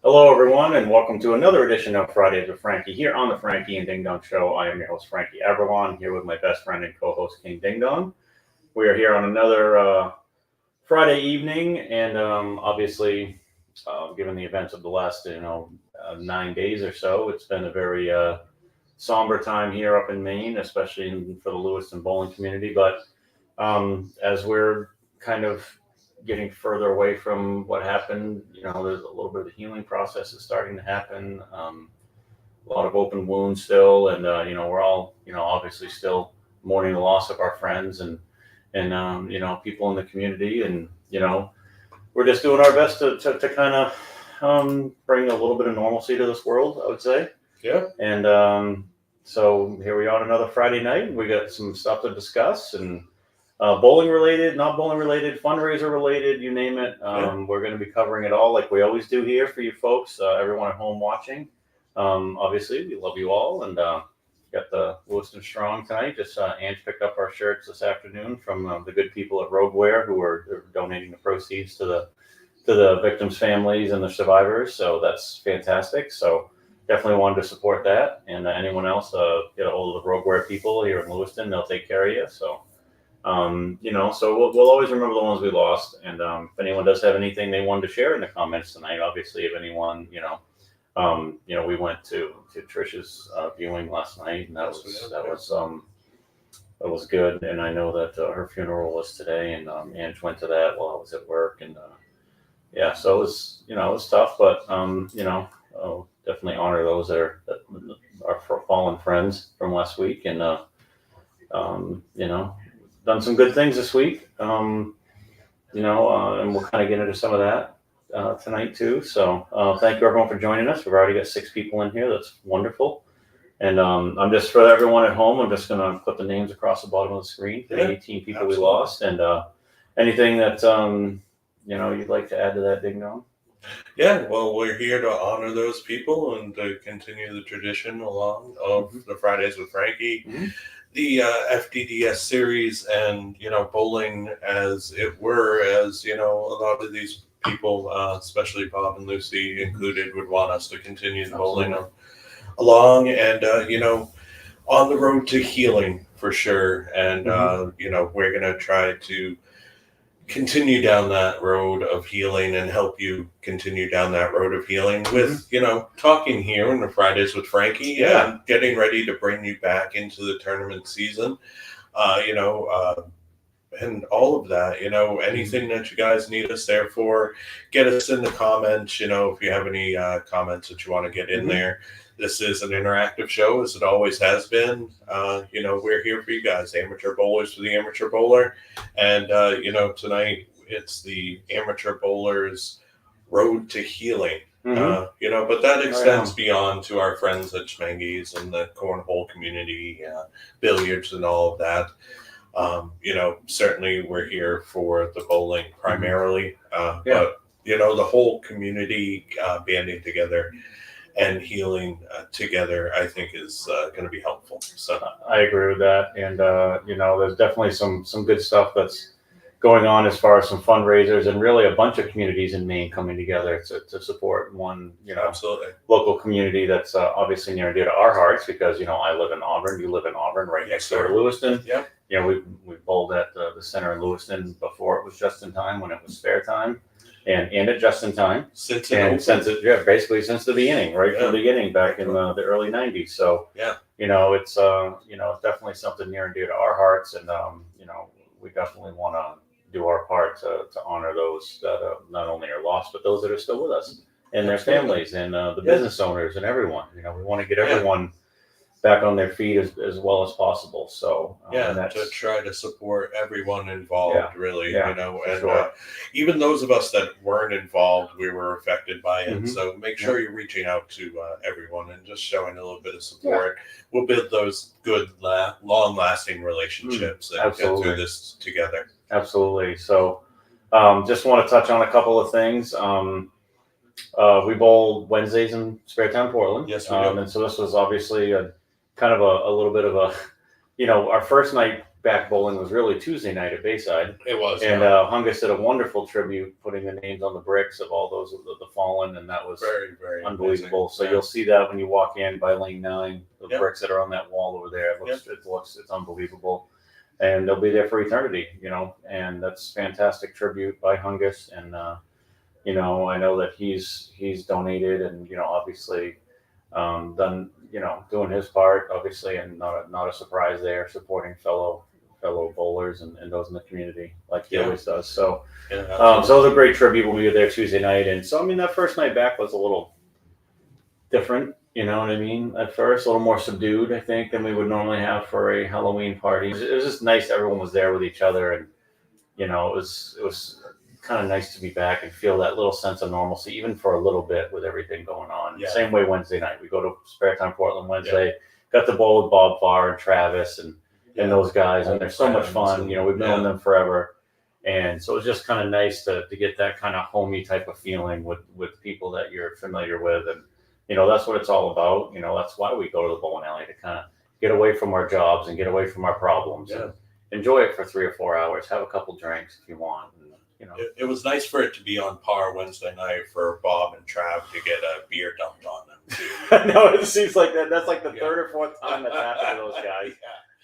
Hello, everyone, and welcome to another edition of Fridays with Frankie here on the Frankie and Ding Dong Show. I am your host, Frankie Aberlon, here with my best friend and co-host, King Ding Dong. We are here on another Friday evening, and obviously, given the events of the last, 9 days or so, it's been a very somber time here up in Maine, especially for the Lewiston bowling community. But as we're kind of getting further away from what happened, there's a little bit of the healing process is starting to happen. A lot of open wounds still, and we're all, obviously still mourning the loss of our friends and people in the community, and we're just doing our best to kind of bring a little bit of normalcy to this world, I would say. Yeah. And so here we are on another Friday night. We got some stuff to discuss, and bowling related, not bowling related, fundraiser related, you name it. We're going to be covering it all like we always do here for you folks, everyone at home watching. Obviously, we love you all, and got the Lewiston Strong tonight. Just Ange picked up our shirts this afternoon from the good people at Rogueware, who are donating the proceeds to the victims' families and the survivors. So that's fantastic. So definitely wanted to support that. And anyone else, get a hold of the Rogueware people here in Lewiston. They'll take care of you. So. So we'll always remember the ones we lost. And if anyone does have anything they wanted to share in the comments tonight, obviously, if anyone, we went to Trish's viewing last night, and that was good. And I know that her funeral was today, and Ange went to that while I was at work, and so it was, it was tough, but I'll definitely honor those that are fallen friends from last week, and done some good things this week, and we'll kind of get into some of that tonight too. So thank you everyone for joining us. We've already got 6 people in here. That's wonderful. And I'm just, for everyone at home, I'm just going to put the names across the bottom of the screen for the 18 people we lost. And anything that, you'd like to add to that, Ding Dong? Yeah, well, we're here to honor those people and to continue the tradition along of the Fridays with Frankie. Mm-hmm. The FDDS series, and bowling as it were, as a lot of these people, especially Bob and Lucy included, would want us to continue the bowling along, and on the road to healing for sure. And we're gonna try to continue down that road of healing and help you continue down that road of healing with, talking here in the Fridays with Frankie and getting ready to bring you back into the tournament season, and all of that, anything that you guys need us there for, get us in the comments, if you have any comments that you want to get in there. This is an interactive show, as it always has been. We're here for you guys, amateur bowlers for the amateur bowler. And, tonight it's the amateur bowlers' road to healing. But that extends beyond to our friends at Schmengi's and the cornhole community, billiards and all of that. Certainly we're here for the bowling primarily, but, the whole community banding together and healing together, I think, is going to be helpful. So I agree with that, and there's definitely some good stuff that's going on as far as some fundraisers, and really a bunch of communities in Maine coming together to support one, absolutely local community that's obviously near and dear to our hearts, because I live in Auburn, you live in Auburn, right next door to Lewiston. Yeah. We bowled at the center in Lewiston before it was just in time, when it was fair time. And at just in time, since basically since the beginning, right from the beginning, back in the early '90s. So it's definitely something near and dear to our hearts, and we definitely want to do our part to honor those that not only are lost, but those that are still with us, and their families, and the business owners, and everyone. We want to get everyone back on their feet as well as possible. So to try to support everyone involved, really, and sure. Even those of us that weren't involved, we were affected by it. So make sure you're reaching out to everyone and just showing a little bit of support. We'll build those good, long-lasting relationships and get through this together. Absolutely. So just want to touch on a couple of things. We bowl Wednesdays in Spare Town, Portland. Yes, we do. And so this was obviously a kind of a little bit of a, our first night back bowling was really Tuesday night at Bayside. It was, And Hungus did a wonderful tribute, putting the names on the bricks of all those of the fallen, and that was very, very unbelievable. amazing. So you'll see that when you walk in by lane 9, the Yep. bricks that are on that wall over there. It's unbelievable, and they'll be there for eternity, you know. And that's fantastic tribute by Hungus, and you know, I know that he's donated, and you know, obviously done, you know, doing his part, obviously, and not a surprise there, supporting fellow bowlers and those in the community like he always does. So, so it was a great tribute when we were there Tuesday night. And so, I mean, that first night back was a little different, you know what I mean? At first, a little more subdued, I think, than we would normally have for a Halloween party. It was just nice. Everyone was there with each other, and you know, it was kind of nice to be back and feel that little sense of normalcy, even for a little bit with everything going on. Yeah. Same way Wednesday night. We go to Spare Time Portland Wednesday, got the bowl with Bob Farr and Travis and those guys, and they're so much fun. You know, we've known them forever. And so it was just kind of nice to get that kind of homey type of feeling with people that you're familiar with. And, you know, that's what it's all about. You know, that's why we go to the bowling alley, to kind of get away from our jobs and get away from our problems and enjoy it for 3 or 4 hours, have a couple drinks if you want. And, you know, it was nice for it to be on par Wednesday night for Bob and Trav to get a beer dumped on them too. No, it seems like that. That's like the third or fourth time that's happened to those guys.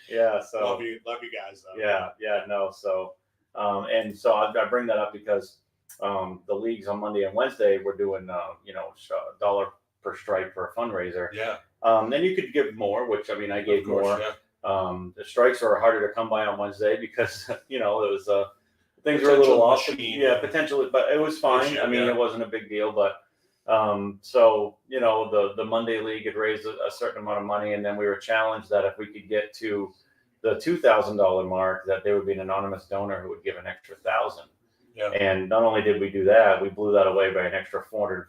Yeah. So love you guys though. Yeah. No. So, and so I bring that up because the leagues on Monday and Wednesday we're doing you know, $1 per strike for a fundraiser. Yeah. Then you could give more, which I mean I gave more. Yeah. The strikes were harder to come by on Wednesday because you know it was things were a little off. Yeah, potentially, but it was fine. I mean, it wasn't a big deal, but so you know, the Monday League had raised a certain amount of money, and then we were challenged that if we could get to the $2,000 mark, that there would be an anonymous donor who would give an extra $1,000. Yeah. And not only did we do that, we blew that away by an extra $450,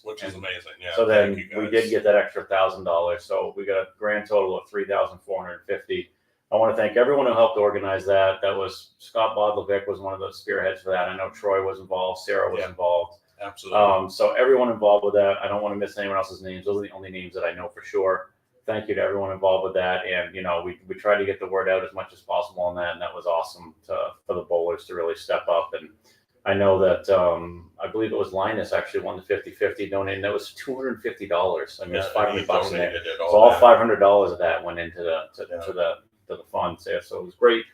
which is amazing. Yeah. So then we did get that extra $1,000. So we got a grand total of $3,450. I want to thank everyone who helped organize that. That was Scott Bodlovic was one of the spearheads for that. I know Troy was involved. Sarah was involved. Absolutely. So everyone involved with that. I don't want to miss anyone else's names. Those are the only names that I know for sure. Thank you to everyone involved with that. And, you know, we tried to get the word out as much as possible on that. And that was awesome for the bowlers to really step up. And I know that I believe it was Linus actually won the 50-50 donating. That was $250. I mean, it's $500 in there. So all $500 of that went into the funds there. So it was great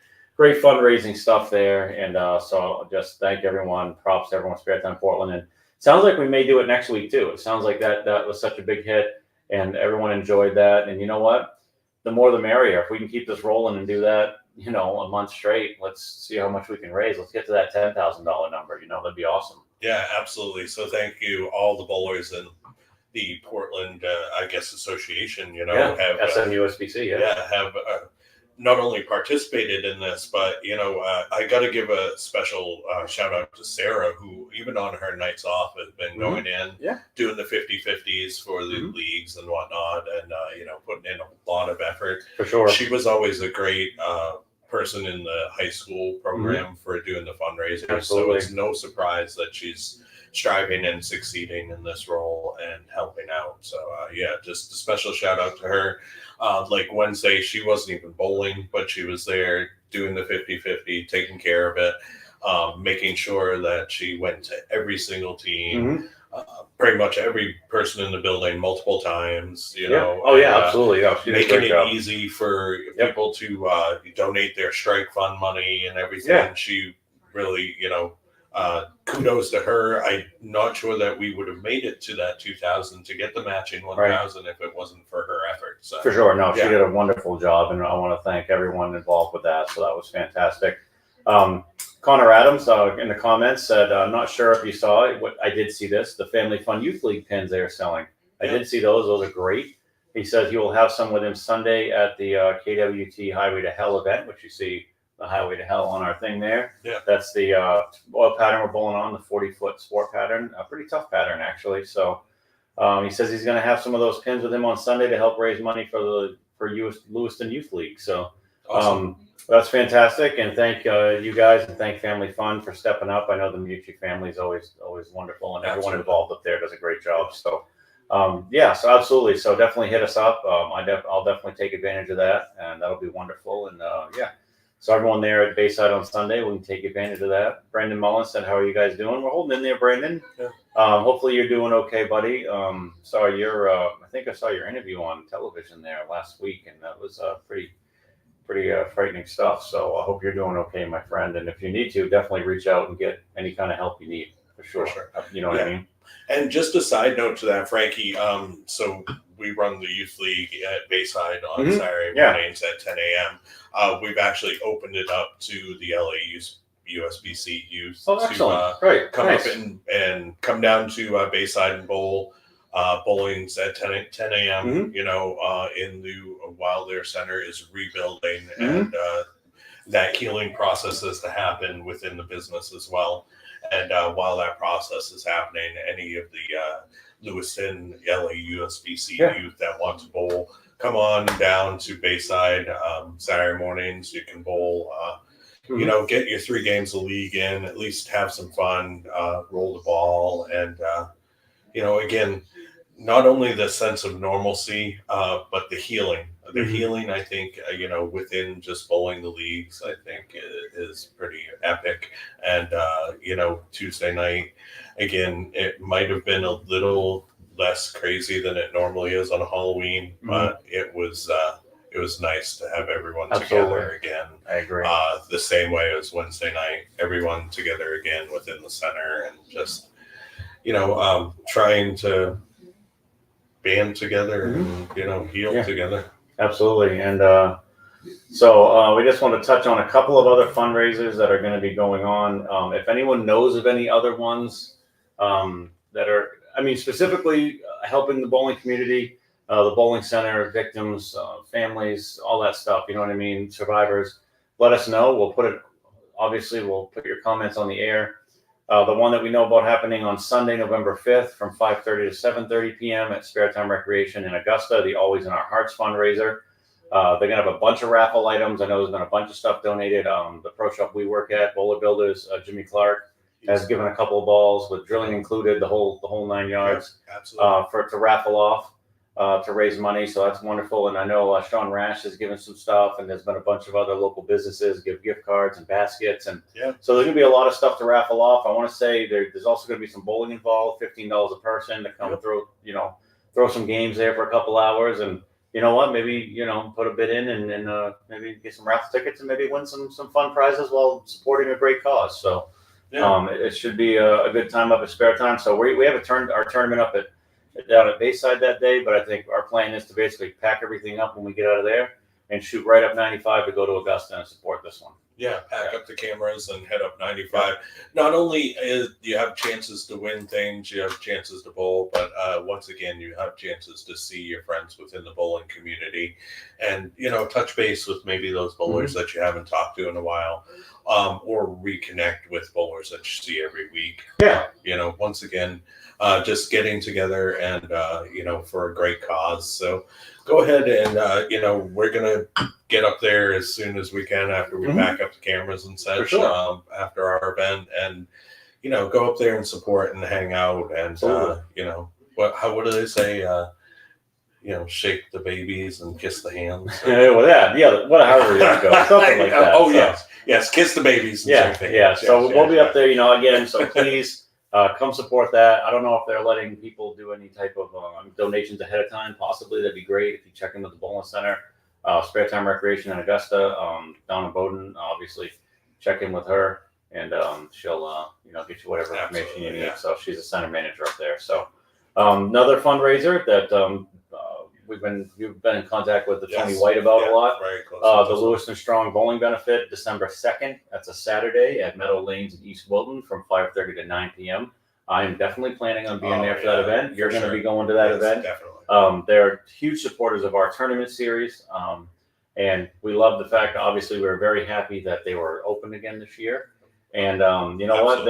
fundraising stuff there. And so just thank everyone. Props to everyone, Spare Time Portland. And it sounds like we may do it next week too. It sounds like that was such a big hit and everyone enjoyed that. And you know what? The more the merrier. If we can keep this rolling and do that, you know, a month straight, let's see how much we can raise. Let's get to that $10,000 number. You know, that'd be awesome. Yeah, absolutely. So thank you, all the bowlers and the Portland, I guess, association, you know, have USBC, have not only participated in this, but, you know, I got to give a special shout out to Sarah, who even on her nights off has been going in, doing the 50-50s for the leagues and whatnot, and, you know, putting in a lot of effort. For sure. She was always a great person in the high school program for doing the fundraisers. Absolutely. So it's no surprise that she's striving and succeeding in this role and helping out. So, yeah, just a special shout out to her. Like Wednesday, she wasn't even bowling, but she was there doing the 50-50, taking care of it, making sure that she went to every single team, pretty much every person in the building multiple times, you know. Oh, yeah, absolutely. Yeah, making it easy for people to donate their strike fund money and everything. Yeah. She really, you know, kudos to her. I'm not sure that we would have made it to that 2,000 to get the matching 1,000 if it wasn't for her efforts. So, for sure. No, she did a wonderful job, and I want to thank everyone involved with that. So that was fantastic. Connor Adams in the comments said, I'm not sure if you saw it. I did see this, the Family Fun Youth League pins they are selling. I did see those. Those are great. He says he will have some with him Sunday at the KWT Highway to Hell event, which you see the Highway to Hell on our thing there. Yeah. That's the oil pattern we're bowling on, the 40-foot sport pattern. A pretty tough pattern, actually. So he says he's going to have some of those pins with him on Sunday to help raise money for Lewiston Youth League. So awesome. That's fantastic. And thank you guys, and thank Family Fun for stepping up. I know the Mutual family is always wonderful, and everyone involved up there does a great job. So so absolutely. So definitely hit us up. I'll definitely take advantage of that, and that'll be wonderful. And So everyone there at Bayside on Sunday, we can take advantage of that. Brandon Mullins said, "How are you guys doing?" We're holding in there, Brandon. Yeah. Hopefully you're doing okay, buddy. Saw your, I think I saw your interview on television there last week, and that was pretty frightening stuff. So I hope you're doing okay, my friend. And if you need to, definitely reach out and get any kind of help you need for sure. You know what I mean? And just a side note to that, Frankie. So we run the youth league at Bayside on Saturday mornings at 10 a.m. We've actually opened it up to the LA USBC youth to come up and come down to Bayside and bowl. Bowling's at 10 a.m. You know, while their center is rebuilding, and that healing process is to happen within the business as well. And while that process is happening, any of the Lewiston, LA USBC youth that want to bowl, come on down to Bayside Saturday mornings. You can bowl. You know, get your 3 games of league in, at least have some fun, roll the ball, and you know, again, not only the sense of normalcy, but the healing. The healing, I think, you know, within just bowling the leagues, I think is pretty epic. And, you know, Tuesday night, again, it might have been a little less crazy than it normally is on a Halloween, but it was nice to have everyone together again. I agree. The same way as Wednesday night, everyone together again within the center, and just, you know, trying to band together and, you know, heal together. Absolutely. And so we just want to touch on a couple of other fundraisers that are going to be going on. If anyone knows of any other ones that are, I mean, specifically helping the bowling community, the bowling center, victims, families, all that stuff, you know what I mean, survivors, let us know. We'll put your comments on the air. The one that we know about happening on Sunday, November 5th from 5:30 to 7:30 p.m. at Spare Time Recreation in Augusta, the Always in Our Hearts fundraiser. They're going to have a bunch of raffle items. I know there's been a bunch of stuff donated. The pro shop we work at, Bowler Builders, Jimmy Clark, has given a couple of balls with drilling included, the whole 9 yards, for it to raffle off. To raise money, so that's wonderful. And I know Sean Rash has given some stuff, and there's been a bunch of other local businesses give gift cards and baskets, and so there's gonna be a lot of stuff to raffle off. I want to say there's also gonna be some bowling involved, $15 a person to come throw some games there for a couple hours, and you know what, maybe put a bid in and maybe get some raffle tickets and maybe win some fun prizes while supporting a great cause. So it should be a good time up at Spare Time. So we have our tournament up down at Bayside that day, but I think our plan is to basically pack everything up when we get out of there and shoot right up 95 to go to Augusta and support this one. Yeah, pack up the cameras and head up 95. Not only do you have chances to win things, you have chances to bowl, but once again, you have chances to see your friends within the bowling community and, you know, touch base with maybe those bowlers that you haven't talked to in a while, or reconnect with bowlers that you see every week. Yeah. You know, once again, just getting together and, you know, for a great cause. So go ahead and, you know, we're going to get up there as soon as we can after we back up the cameras and such, after our event, and, you know, go up there and support and hang out and, you know, what do they say? You know, shake the babies and kiss the hands. However that goes, something like that. Oh, so. Yes, kiss the babies. And shake the hands. So we'll be up there, you know, again, so please, come support that. I don't know if they're letting people do any type of donations ahead of time. Possibly, that'd be great if you check in with the bowling center, Spare Time Recreation in Augusta. Donna Bowden, obviously, check in with her, and she'll get you whatever information you need. So she's a center manager up there. So another fundraiser that you've been in contact with Tony White about a lot. Very close. The Lewiston Strong Bowling Benefit, December 2nd. That's a Saturday at Meadow Lanes in East Wilton from 5:30 to 9 p.m. I'm definitely planning on being there for that event. You're going to be going to that event. Definitely. They're huge supporters of our tournament series. And we love the fact that obviously we were very happy that they were open again this year. And you know what?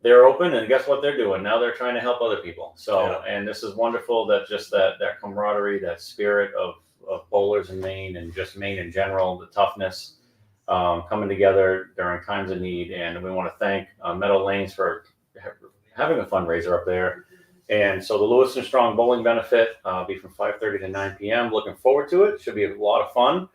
They're open, and guess what they're doing? Now they're trying to help other people. So, and this is wonderful that just that camaraderie, that spirit of bowlers in Maine and just Maine in general, the toughness, coming together during times of need. And we want to thank Meadow Lanes for having a fundraiser up there. And so the Lewiston Strong Bowling Benefit be from 5:30 to 9 p.m. Looking forward to it. Should be a lot of fun.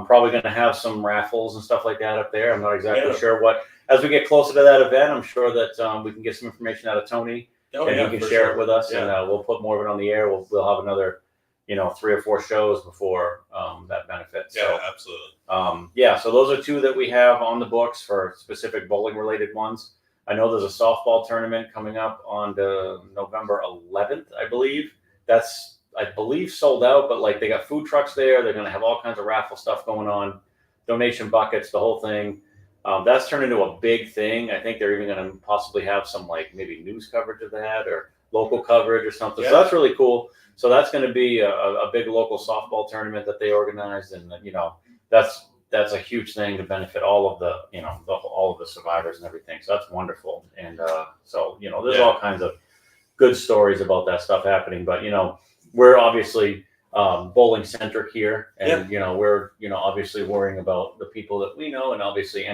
Probably going to have some raffles and stuff like that up there. I'm not exactly sure what. As we get closer to that event, I'm sure that we can get some information out of Tony, and he can share it with us, and we'll put more of it on the air. We'll have another, 3 or 4 shows before that benefit. Yeah, absolutely. So those are 2 that we have on the books for specific bowling related ones. I know there's a softball tournament coming up on November 11th, I believe. That's, I believe, sold out, but like they got food trucks there. They're going to have all kinds of raffle stuff going on, donation buckets, the whole thing. That's turned into a big thing. I think they're even going to possibly have some like maybe news coverage of that or local coverage or something. So that's really cool. So that's going to be a big local softball tournament that they organized, and that's a huge thing to benefit all of the all of the survivors and everything. So that's wonderful. And there's all kinds of good stories about that stuff happening. But we're obviously bowling centric here, and we're obviously worrying about the people that we know, and obviously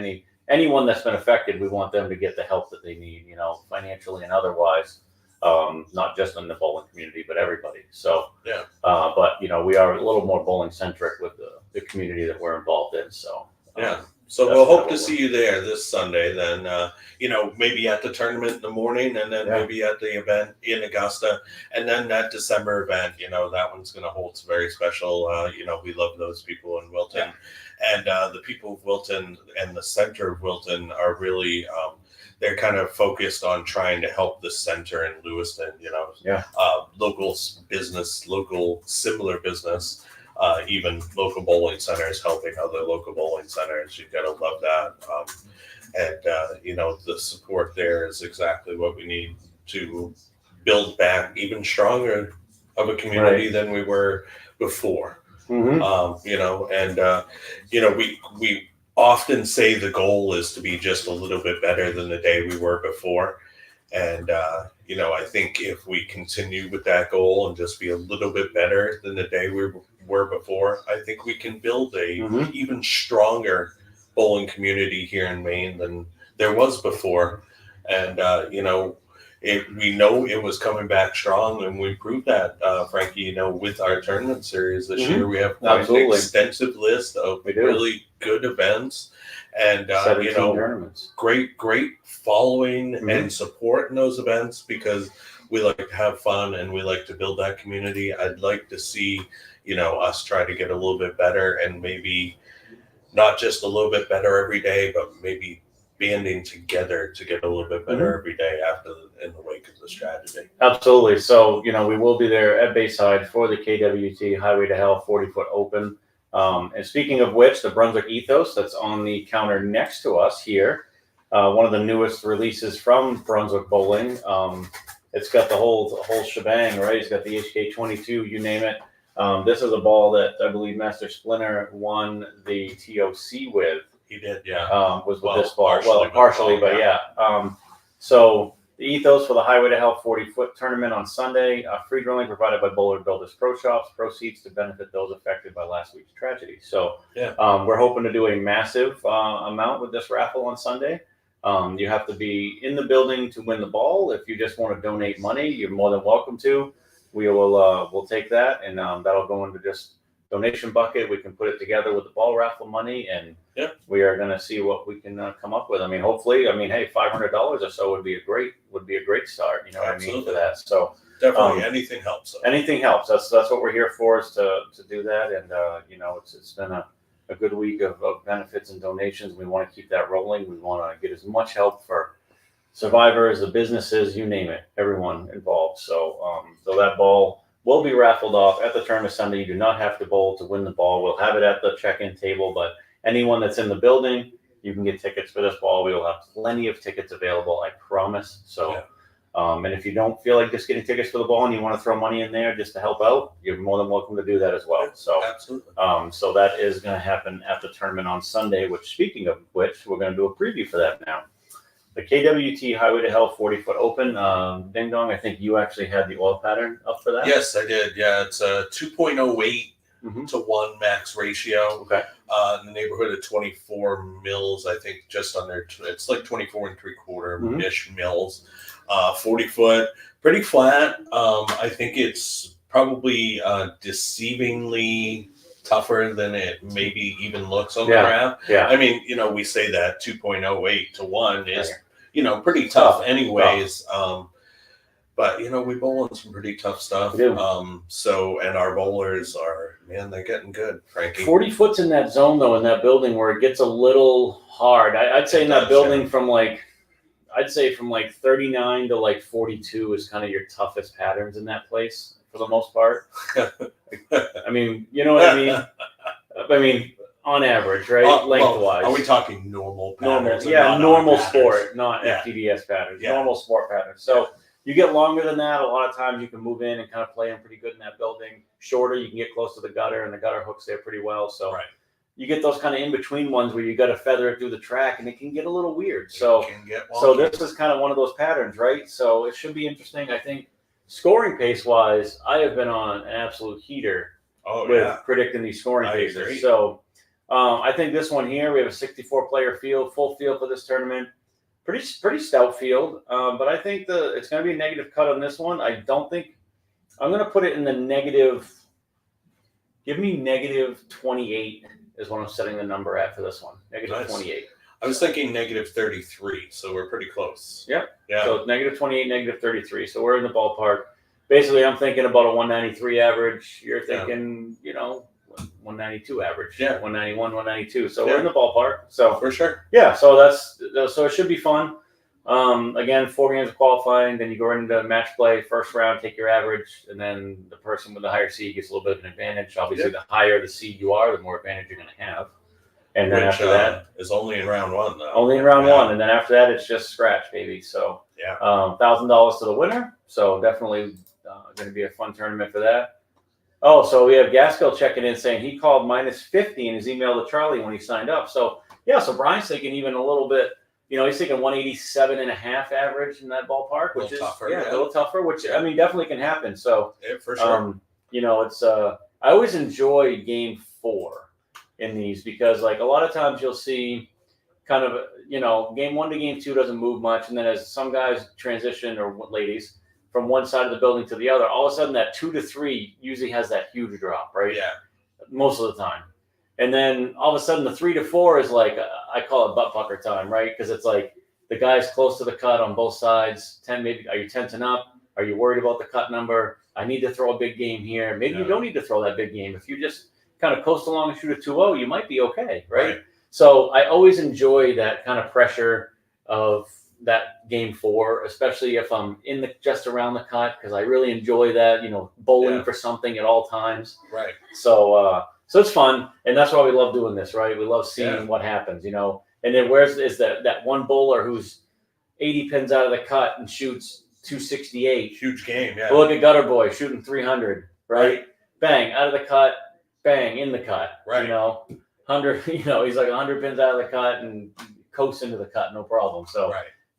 anyone that's been affected, we want them to get the help that they need, financially and otherwise. Not just in the bowling community, but everybody. So but we are a little more bowling centric with the community that we're involved in. So so we'll hope to see you there this Sunday. Then maybe at the tournament in the morning, and then maybe at the event in Augusta, and then that December event. That one's going to hold some very special. We love those people in Wilton, and the people of Wilton and the center of Wilton are really. They're kind of focused on trying to help the center in Lewiston, local business, local similar business, even local bowling centers helping other local bowling centers. You've got to love that. The support there is exactly what we need to build back even stronger of a community than we were before. Mm-hmm. We often say the goal is to be just a little bit better than the day we were before. And, I think if we continue with that goal and just be a little bit better than the day we were before, I think we can build a even stronger bowling community here in Maine than there was before. And, we know it was coming back strong, and we proved that, Frankie, with our tournament series this year. We have an extensive list of really good events, and great following and support in those events, because we like to have fun and we like to build that community. I'd like to see us try to get a little bit better, and maybe not just a little bit better every day, but maybe banding together to get a little bit better every day in the wake of this tragedy. Absolutely. So, we will be there at Bayside for the KWT Highway to Hell 40-foot open. And speaking of which, the Brunswick Ethos that's on the counter next to us here, one of the newest releases from Brunswick Bowling. It's got the whole shebang, right? It's got the HK22, you name it. This is a ball that I believe Master Splinter won the TOC with. He did, was with this ball. Partially, but so the Ethos for the Highway to Hell 40-foot tournament on Sunday. Free drilling provided by Bowler Builders Pro Shops. Proceeds to benefit those affected by last week's tragedy. So we're hoping to do a massive amount with this raffle on Sunday. You have to be in the building to win the ball. If you just want to donate money, you're more than welcome to. We will we'll take that, and that'll go into just donation bucket. We can put it together with the ball raffle money, and we are going to see what we can come up with. I mean, hopefully, hey, $500 or so would be a great start. What I mean for that. So definitely, anything helps. Anything helps. That's what we're here for, is to do that. And it's been a good week of benefits and donations. We want to keep that rolling. We want to get as much help for survivors, the businesses, you name it, everyone involved. So that ball will be raffled off at the tournament Sunday. You do not have to bowl to win the ball. We'll have it at the check-in table, but anyone that's in the building, you can get tickets for this ball. We will have plenty of tickets available, I promise. So, and if you don't feel like just getting tickets for the ball and you want to throw money in there just to help out, you're more than welcome to do that as well. So, absolutely. So that is going to happen at the tournament on Sunday, which, speaking of which, we're going to do a preview for that now. The KWT Highway to Hell 40-foot open. Ding Dong, I think you actually had the oil pattern up for that? Yes, I did. Yeah, it's a 2.08 to 1 max ratio. Okay. In the neighborhood of 24 mils, I think, just under, it's like 24 3/4-ish mils. 40-foot, pretty flat. I think it's probably deceivingly tougher than it maybe even looks on the Yeah. graph. Yeah. I mean, we say that 2.08 to 1 is, pretty Tough. tough anyways. But we bowl on some pretty tough stuff. We do. And our bowlers are, man, they're getting good, Frankie. 40 foot's in that zone though, in that building where it gets a little hard. I'd say in that building from like 39 to like 42 is kind of your toughest patterns in that place for the most part. I mean, you know what I mean? I mean, on average, right? Lengthwise. Are we talking normal patterns? Normal sport, not FDDS patterns. Yeah. Normal sport patterns. So you get longer than that. A lot of times you can move in and kind of play them pretty good in that building. Shorter, you can get close to the gutter, and the gutter hooks there pretty well. So you get those kind of in-between ones where you got to feather it through the track, and it can get a little weird. So this is kind of one of those patterns, right? So it should be interesting. I think scoring pace-wise, I have been on an absolute heater with predicting these scoring paces. Agree. So I think this one here, we have a 64-player field, full field for this tournament. Pretty stout field, but I think it's going to be a negative cut on this one. I don't think I'm going to put it in the negative. Give me negative 28 is what I'm setting the number at for this one. Negative 28. I was thinking negative 33, so we're pretty close. Yep. Yeah. So it's negative 28, negative 33. So we're in the ballpark. Basically, I'm thinking about a 193 average. You're thinking, 192 average. Yeah. 191, 192. So we're in the ballpark. So for sure. Yeah. So so it should be fun. Again, 4 games of qualifying, then you go into match play, first round, take your average, and then the person with the higher seed gets a little bit of an advantage. Obviously, the higher the seed you are, the more advantage you're going to have. And then after that is only in round 1, though. Only in round 1, and then after that, it's just scratch, baby. So $1,000 to the winner. So definitely going to be a fun tournament for that. Oh, so we have Gaskell checking in saying he called minus 50 in his email to Charlie when he signed up. So so Brian's thinking even a little bit. He's thinking 187.5 average in that ballpark, which is tougher, a little tougher. Which I mean, definitely can happen. So for sure. It's I always enjoy game 4 in these because like a lot of times you'll see kind of game 1 to game 2 doesn't move much, and then as some guys transition or ladies from one side of the building to the other, all of a sudden that 2 to 3 usually has that huge drop, right? Yeah. Most of the time. And then all of a sudden the 3 to 4 is like, I call it butt pucker time, right? Because it's like the guy's close to the cut on both sides. 10, maybe, are you tensing up? Are you worried about the cut number? I need to throw a big game here. Maybe you don't need to throw that big game. If you just kind of coast along and shoot a 2-0, you might be okay, right? So I always enjoy that kind of pressure of that game 4, especially if I'm just around the cut, because I really enjoy that, bowling for something at all times. Right. So it's fun, and that's why we love doing this, right? We love seeing what happens, And then is that one bowler who's 80 pins out of the cut and shoots 268? Huge game, yeah. We'll look at Gutter Boy shooting 300, right? Bang, out of the cut, bang, in the cut. Right. 100, he's like 100 pins out of the cut and coasts into the cut, no problem. So,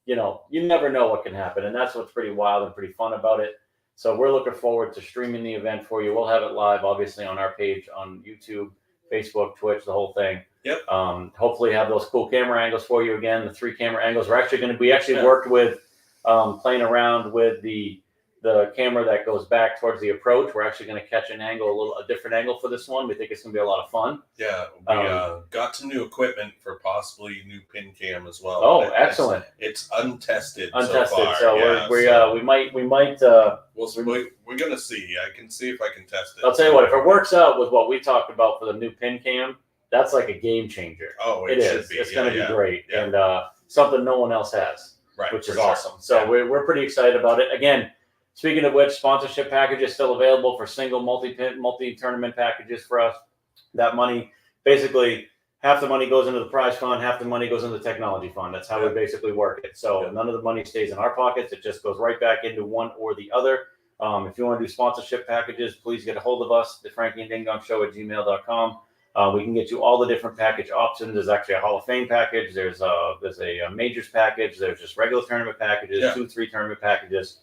you never know what can happen, and that's what's pretty wild and pretty fun about it. So we're looking forward to streaming the event for you. We'll have it live, obviously, on our page on YouTube, Facebook, Twitch, the whole thing. Yep. Hopefully have those cool camera angles for you again, the 3 camera angles. We actually worked with playing around with the camera that goes back towards the approach. We're actually going to catch an angle, a different angle for this one. We think it's going to be a lot of fun. Yeah, we got some new equipment for possibly new pin cam as well. Oh, excellent! It's untested. So far. We might. We're going to see. I can see if I can test it. I'll tell you what. If it works out with what we talked about for the new pin cam, that's like a game changer. Oh, it should be. It's going to be great, and something no one else has, which is awesome. So we're pretty excited about it. Again. Speaking of which, sponsorship packages still available for single, multi-tournament packages for us. That money, basically, half the money goes into the prize fund, half the money goes into the technology fund. That's how we basically work it. So none of the money stays in our pockets. It just goes right back into one or the other. If you want to do sponsorship packages, please get a hold of us, the Frankie and Ding Dong Show at gmail.com. We can get you all the different package options. There's actually a Hall of Fame package. There's a majors package. There's just regular tournament packages, 2-3 tournament packages.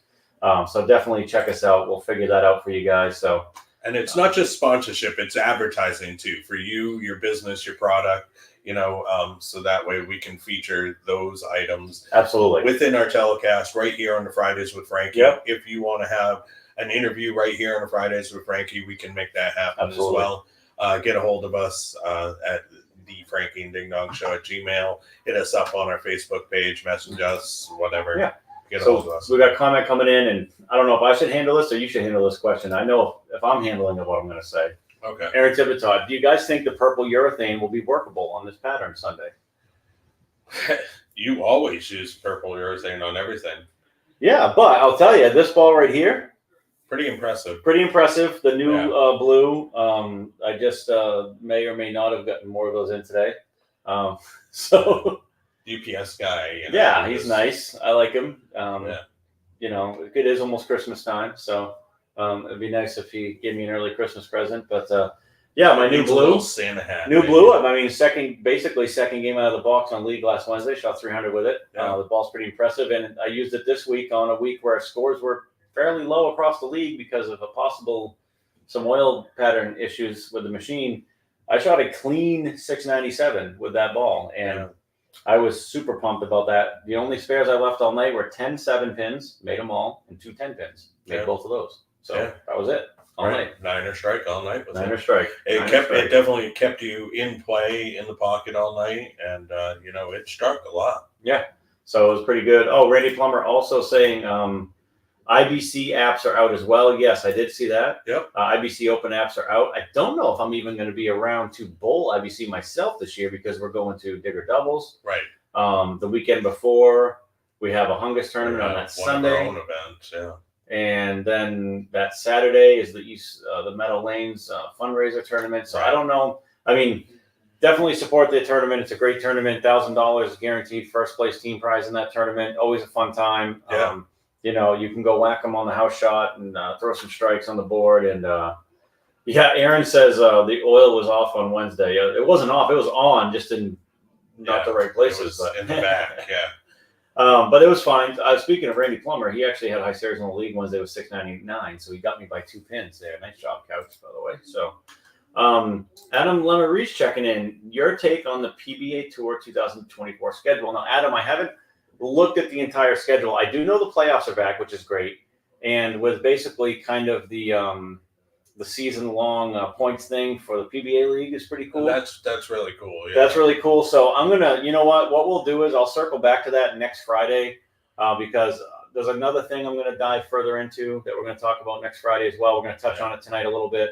So definitely check us out. We'll figure that out for you guys. And it's not just sponsorship; it's advertising too for you, your business, your product. So that way we can feature those items absolutely within our telecast right here on the Fridays with Frankie. Yep. If you want to have an interview right here on the Fridays with Frankie, we can make that happen as well. get a hold of us at the Frankie and Ding Dong Show at Gmail. Hit us up on our Facebook page, message us, whatever. Yeah. Get a hold of So us. we got a comment coming in, and I don't know if I should handle this or you should handle this question. I know if I'm handling it, what I'm going to say. Okay. Aaron Tibbetod, do you guys think the purple urethane will be workable on this pattern Sunday? You always use purple urethane on everything. Yeah, but I'll tell you, this ball right here, Pretty impressive. pretty impressive. The new blue, I just may or may not have gotten more of those in today. So UPS guy. You know, yeah, he's nice. I like him. Yeah. You know, it is almost Christmas time, so it'd be nice if he gave me an early Christmas present. But yeah, my new Needs a blue, little Santa hat. new maybe. blue. I mean, second game out of the box on league last Wednesday. Shot 300 with it. Yeah. The ball's pretty impressive, and I used it this week on a week where scores were fairly low across the league because of some oil pattern issues with the machine. I shot a clean 697 with that ball, and I was super pumped about that. The only spares I left all night were 10 7 pins, made them all, and 2 10 pins, made both of those. So that was it all night. Niner strike all night. Niner strike. It definitely kept you in play in the pocket all night, and it struck a lot. Yeah, so it was pretty good. Oh, Randy Plummer also saying IBC apps are out as well. Yes, I did see that. Yep. IBC Open apps are out. I don't know if I'm even going to be around to bowl IBC myself this year because we're going to Digger Doubles. Right. The weekend before, we have a Hungus tournament on that Sunday. One of our own events, yeah. And then that Saturday is the Meadow Lanes fundraiser tournament. So I don't know. I mean, definitely support the tournament. It's a great tournament. $1,000 guaranteed first place team prize in that tournament. Always a fun time. Yeah. You can go whack them on the house shot and throw some strikes on the board. And Aaron says the oil was off on Wednesday. It wasn't off. It was on, just in not the right places. But in the back, yeah. But it was fine. Speaking of Randy Plummer, he actually had high series in the league Wednesday with 699, so he got me by 2 pins there. Nice job, Couch, by the way. So, Adam Lemmer-Reese checking in. Your take on the PBA Tour 2024 schedule. Now, Adam, I haven't looked at the entire schedule. I do know the playoffs are back, which is great, and with basically kind of the season-long points thing for the PBA League is pretty cool. That's really cool. Yeah. That's really cool. So I'm gonna, what we'll do is I'll circle back to that next Friday because there's another thing I'm gonna dive further into that we're gonna talk about next Friday as well. We're gonna touch on it tonight a little bit,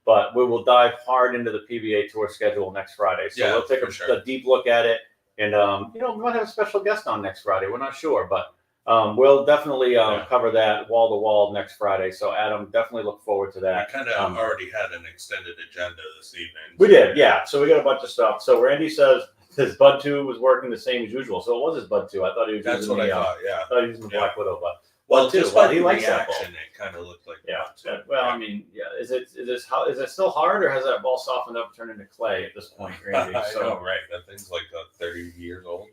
but we will dive hard into the PBA Tour schedule next Friday. So we'll take a deep look at it, and we might have a special guest on next Friday. We're not sure, but we'll definitely cover that wall to wall next Friday. So Adam, definitely look forward to that. We kind of already had an extended agenda this evening. We did, yeah. So we got a bunch of stuff. So Randy says his Bud 2 was working the same as usual. So it was his Bud 2. I thought he was That's what I thought, yeah. I thought he was using the Black Widow, but well, just by he the likes that ball. reaction, it kind of looked like Well, I mean, is it still hard, or has that ball softened up, turned into clay at this point, Randy? I know, right? That thing's like 30 years old.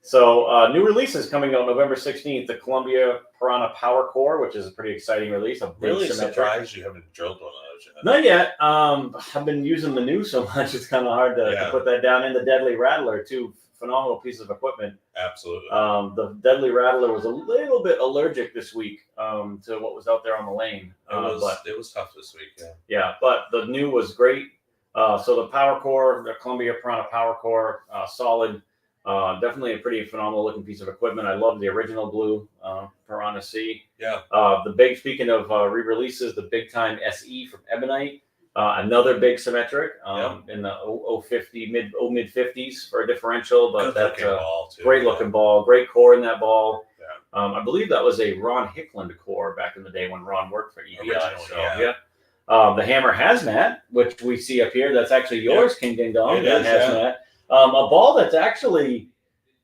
So new releases coming out November 16th, the Columbia Piranha Power Core, which is a pretty exciting release. Really surprised you haven't drilled one of those yet. Not yet. I've been using the new so much, it's kind of hard to put that down. And the Deadly Rattler, too. Phenomenal piece of equipment. Absolutely. The Deadly Rattler was a little bit allergic this week to what was out there on the lane. It was tough this week, yeah. Yeah, but the new was great. So the Power Core, the Columbia Piranha Power Core, solid. Definitely a pretty phenomenal looking piece of equipment. I love the original blue Piranha C. Yeah. Speaking of re-releases, the Big Time SE from Ebonite, another big symmetric in the mid 50s for a differential, but that's a great looking ball, great core in that ball. Yeah. I believe that was a Ron Hickland core back in the day when Ron worked for EBI. The Hammer Hazmat, which we see up here, that's actually yours, King Ding Dong. That Hazmat. A ball that's actually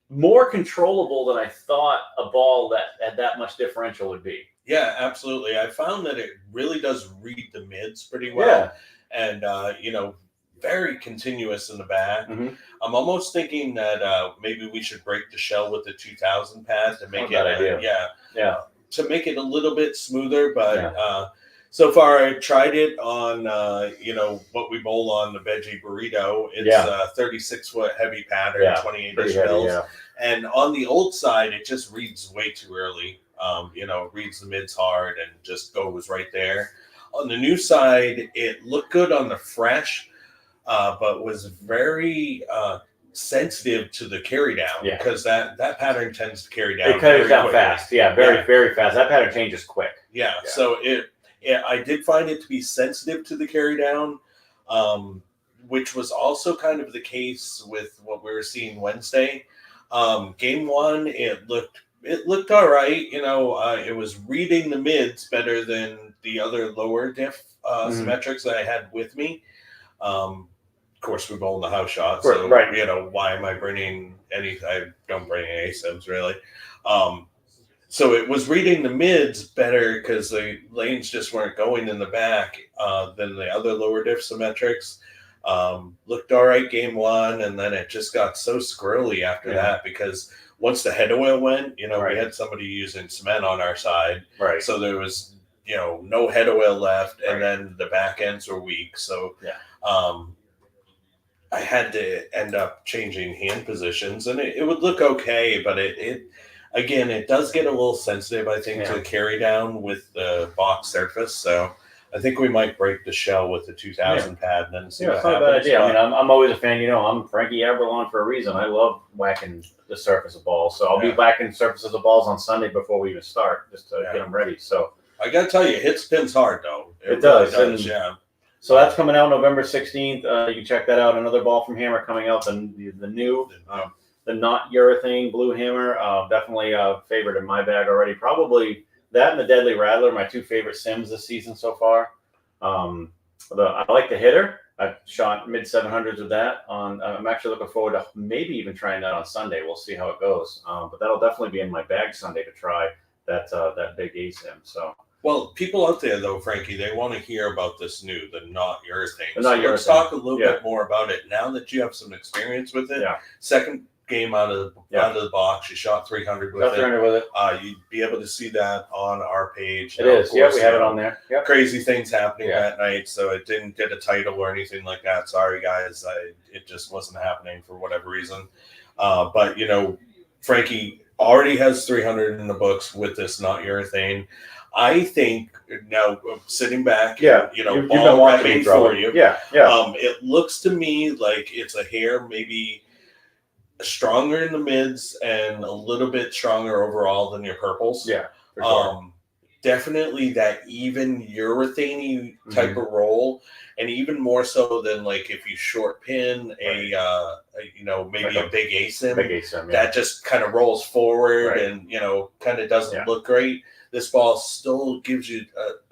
more controllable than I thought a ball that had that much differential would be. Yeah, absolutely. I found that it really does read the mids pretty well. And, very continuous in the back. Mm-hmm. I'm almost thinking that maybe we should break the shell with the 2000 pad to make to make it a little bit smoother. But so far, I tried it on, what we bowl on the veggie burrito. It's a 36-foot heavy pattern, 28-inch bills. And on the old side, it just reads way too early. Reads the mids hard and just goes right there. On the new side, it looked good on the fresh, but was very sensitive to the carry down because that pattern tends to carry down. It carries down fast. Yeah, very fast. That pattern changes quick. Yeah. So I did find it to be sensitive to the carry down, which was also kind of the case with what we were seeing Wednesday. Game one, it looked all right. It was reading the mids better than the other lower diff symmetrics that I had with me. Of course, we bowled the house shot, so why am I bringing any? I don't bring any sims really. So it was reading the mids better because the lanes just weren't going in the back than the other lower diff symmetrics. Looked all right game one, and then it just got so squirrely after that because once the head oil went, we had somebody using cement on our side, so there was no head oil left, and then the back ends were weak, so I had to end up changing hand positions, and it would look okay, but it does get a little sensitive, I think, to the carry down with the box surface. So I think we might break the shell with the 2000 pad and then see what happens. It's not a bad idea. I mean, I'm always a fan. I'm Frankie Aberlon for a reason. I love whacking the surface of balls. So I'll be whacking surfaces of balls on Sunday before we even start, just to get them ready. So I got to tell you, it hits pins hard, though. It does. Yeah. So that's coming out November 16th. You can check that out. Another ball from Hammer coming out. The new, the not urethane blue Hammer. Definitely a favorite in my bag already. Probably that and the Deadly Rattler, my two favorite sims this season so far. I like the hitter. I've shot mid 700s with that. I'm actually looking forward to maybe even trying that on Sunday. We'll see how it goes. But that'll definitely be in my bag Sunday to try that big A sim. So. Well, people out there, though, Frankie, they want to hear about this new, the not urethane. Let's talk a little bit more about it now that you have some experience with it. Second game out of the box, you shot 300 with it. You'd be able to see that on our page. It is. Yeah, we have it on there. Yep. Crazy things happening that night, so it didn't get a title or anything like that. Sorry, guys. It just wasn't happening for whatever reason. But, Frankie already has 300 in the books with this not urethane. I think now sitting back, you've been watching for you. It looks to me like it's a hair maybe stronger in the mids and a little bit stronger overall than your purples. Yeah, for sure. Definitely that even urethane type of roll, and even more so than like if you short pin maybe a big ASIM, that just kind of rolls forward and kind of doesn't look great. This ball still gives you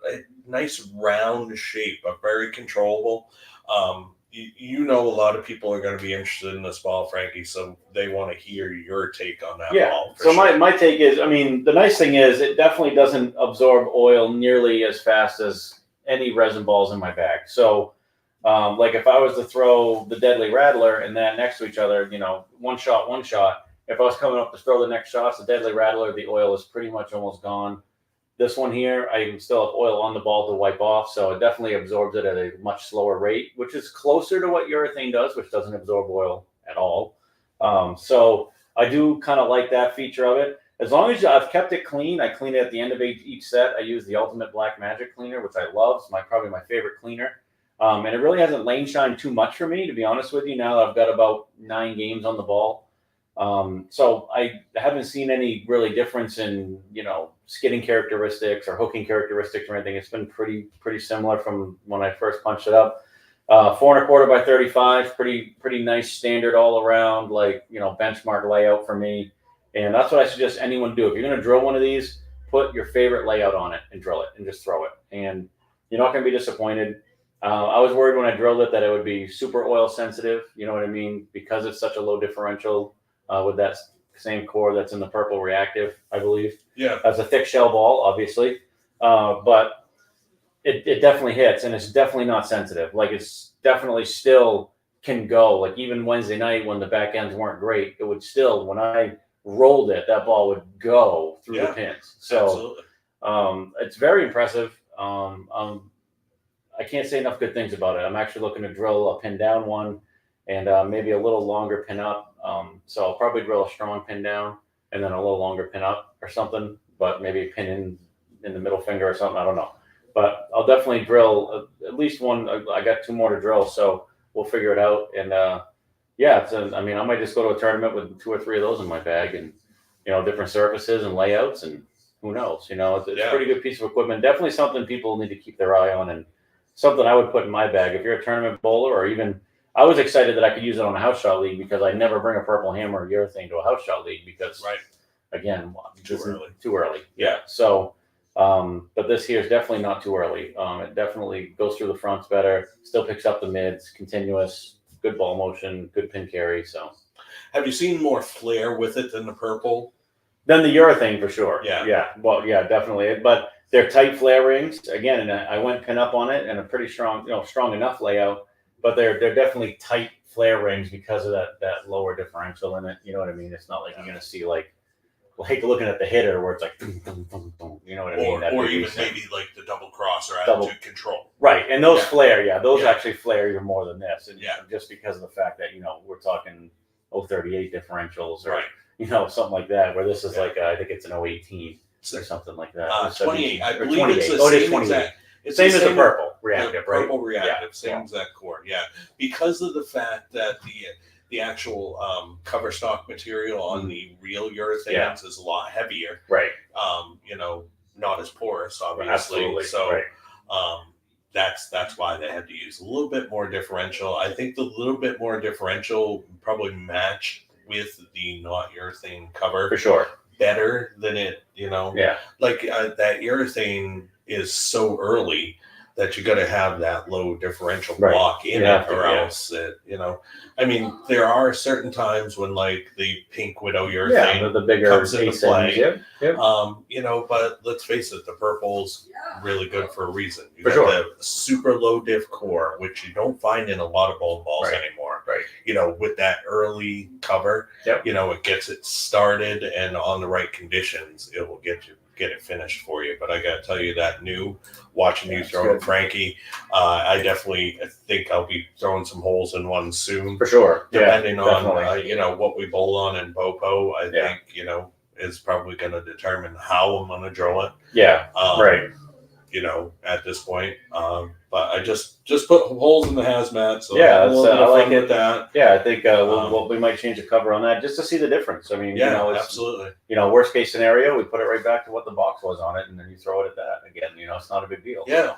a nice round shape, a very controllable. A lot of people are going to be interested in this ball, Frankie, so they want to hear your take on that ball. So my take is, the nice thing is it definitely doesn't absorb oil nearly as fast as any resin balls in my bag. So, like if I was to throw the Deadly Rattler and that next to each other, one shot. If I was coming up to throw the next shots, the Deadly Rattler, the oil is pretty much almost gone. This one here, I still have oil on the ball to wipe off, so it definitely absorbs it at a much slower rate, which is closer to what urethane does, which doesn't absorb oil at all. So I do kind of like that feature of it. As long as I've kept it clean, I clean it at the end of each set. I use the Ultimate Black Magic cleaner, which I love. It's probably my favorite cleaner. And it really hasn't lane shined too much for me, to be honest with you, now that I've got about 9 games on the ball. So I haven't seen any really difference in, skidding characteristics or hooking characteristics or anything. It's been pretty similar from when I first punched it up. 4¼ by 35, pretty nice standard all around, benchmark layout for me. And that's what I suggest anyone do. If you're going to drill one of these, put your favorite layout on it and drill it and just throw it. And you're not going to be disappointed. I was worried when I drilled it that it would be super oil sensitive. You know what I mean? Because it's such a low differential with that same core that's in the purple reactive, I believe. Yeah. That's a thick shell ball, obviously. But it definitely hits, and it's definitely not sensitive. It's definitely still can go. Even Wednesday night when the back ends weren't great, it would still, when I rolled it, that ball would go through the pins. So it's very impressive. I can't say enough good things about it. I'm actually looking to drill a pin down one and maybe a little longer pin up. So I'll probably drill a strong pin down and then a little longer pin up or something, but maybe a pin in the middle finger or something. I don't know. But I'll definitely drill at least one. I got 2 more to drill, so we'll figure it out. And yeah, I mean, I might just go to a tournament with 2 or 3 of those in my bag, and different surfaces and layouts, and who knows? It's a pretty good piece of equipment. Definitely something people need to keep their eye on, and something I would put in my bag if you're a tournament bowler, or even I was excited that I could use it on a house shot league because I never bring a purple hammer or urethane to a house shot league because, again, too early. Yeah. So, but this here is definitely not too early. It definitely goes through the fronts better, still picks up the mids, continuous, good ball motion, good pin carry. So, have you seen more flair with it than the purple? Than the urethane for sure. Yeah. Well, yeah, definitely. But they're tight flare rings again, and I went pin up on it and a pretty strong, strong enough layout. But they're definitely tight flare rings because of that lower differential in it. You know what I mean? It's not like you're gonna see like looking at the hitter where it's like, you know what I mean? Or even maybe like the double cross or attitude control. Right, and those flare, those actually flare even more than this, and just because of the fact that we're talking 038 differentials or something like that, where this is like I think it's an 018 or something like that. 28, I believe it's the same exact. It's same as the purple reactive, right? Purple reactive, same exact core, because of the fact that the actual cover stock material on the real urethanes is a lot heavier, right? Not as porous, obviously. Absolutely. So that's why they had to use a little bit more differential. I think the little bit more differential probably match with the not urethane cover for sure better than it. Like that urethane is so early that you got to have that low differential block in it, or else I mean, there are certain times when like the pink widow urethane the bigger comes into play. Yep. But let's face it, the purple's really good for a reason. You for got sure. the super low diff core, which you don't find in a lot of bowling balls anymore. Right. With that early cover, it gets it started, and on the right conditions, it will get it finished for you. But I gotta tell you that watching you throw at Frankie, I definitely think I'll be throwing some holes in one soon. For sure. Depending on what we bowl on in Bopo, I think, is probably gonna determine how I'm gonna drill it. Yeah. Right. At this point. But I just put holes in the hazmat. So I like it. With that. Yeah, I think we might change the cover on that just to see the difference. I mean, absolutely. Worst case scenario, we put it right back to what the box was on it, and then you throw it at that again. It's not a big deal. Yeah.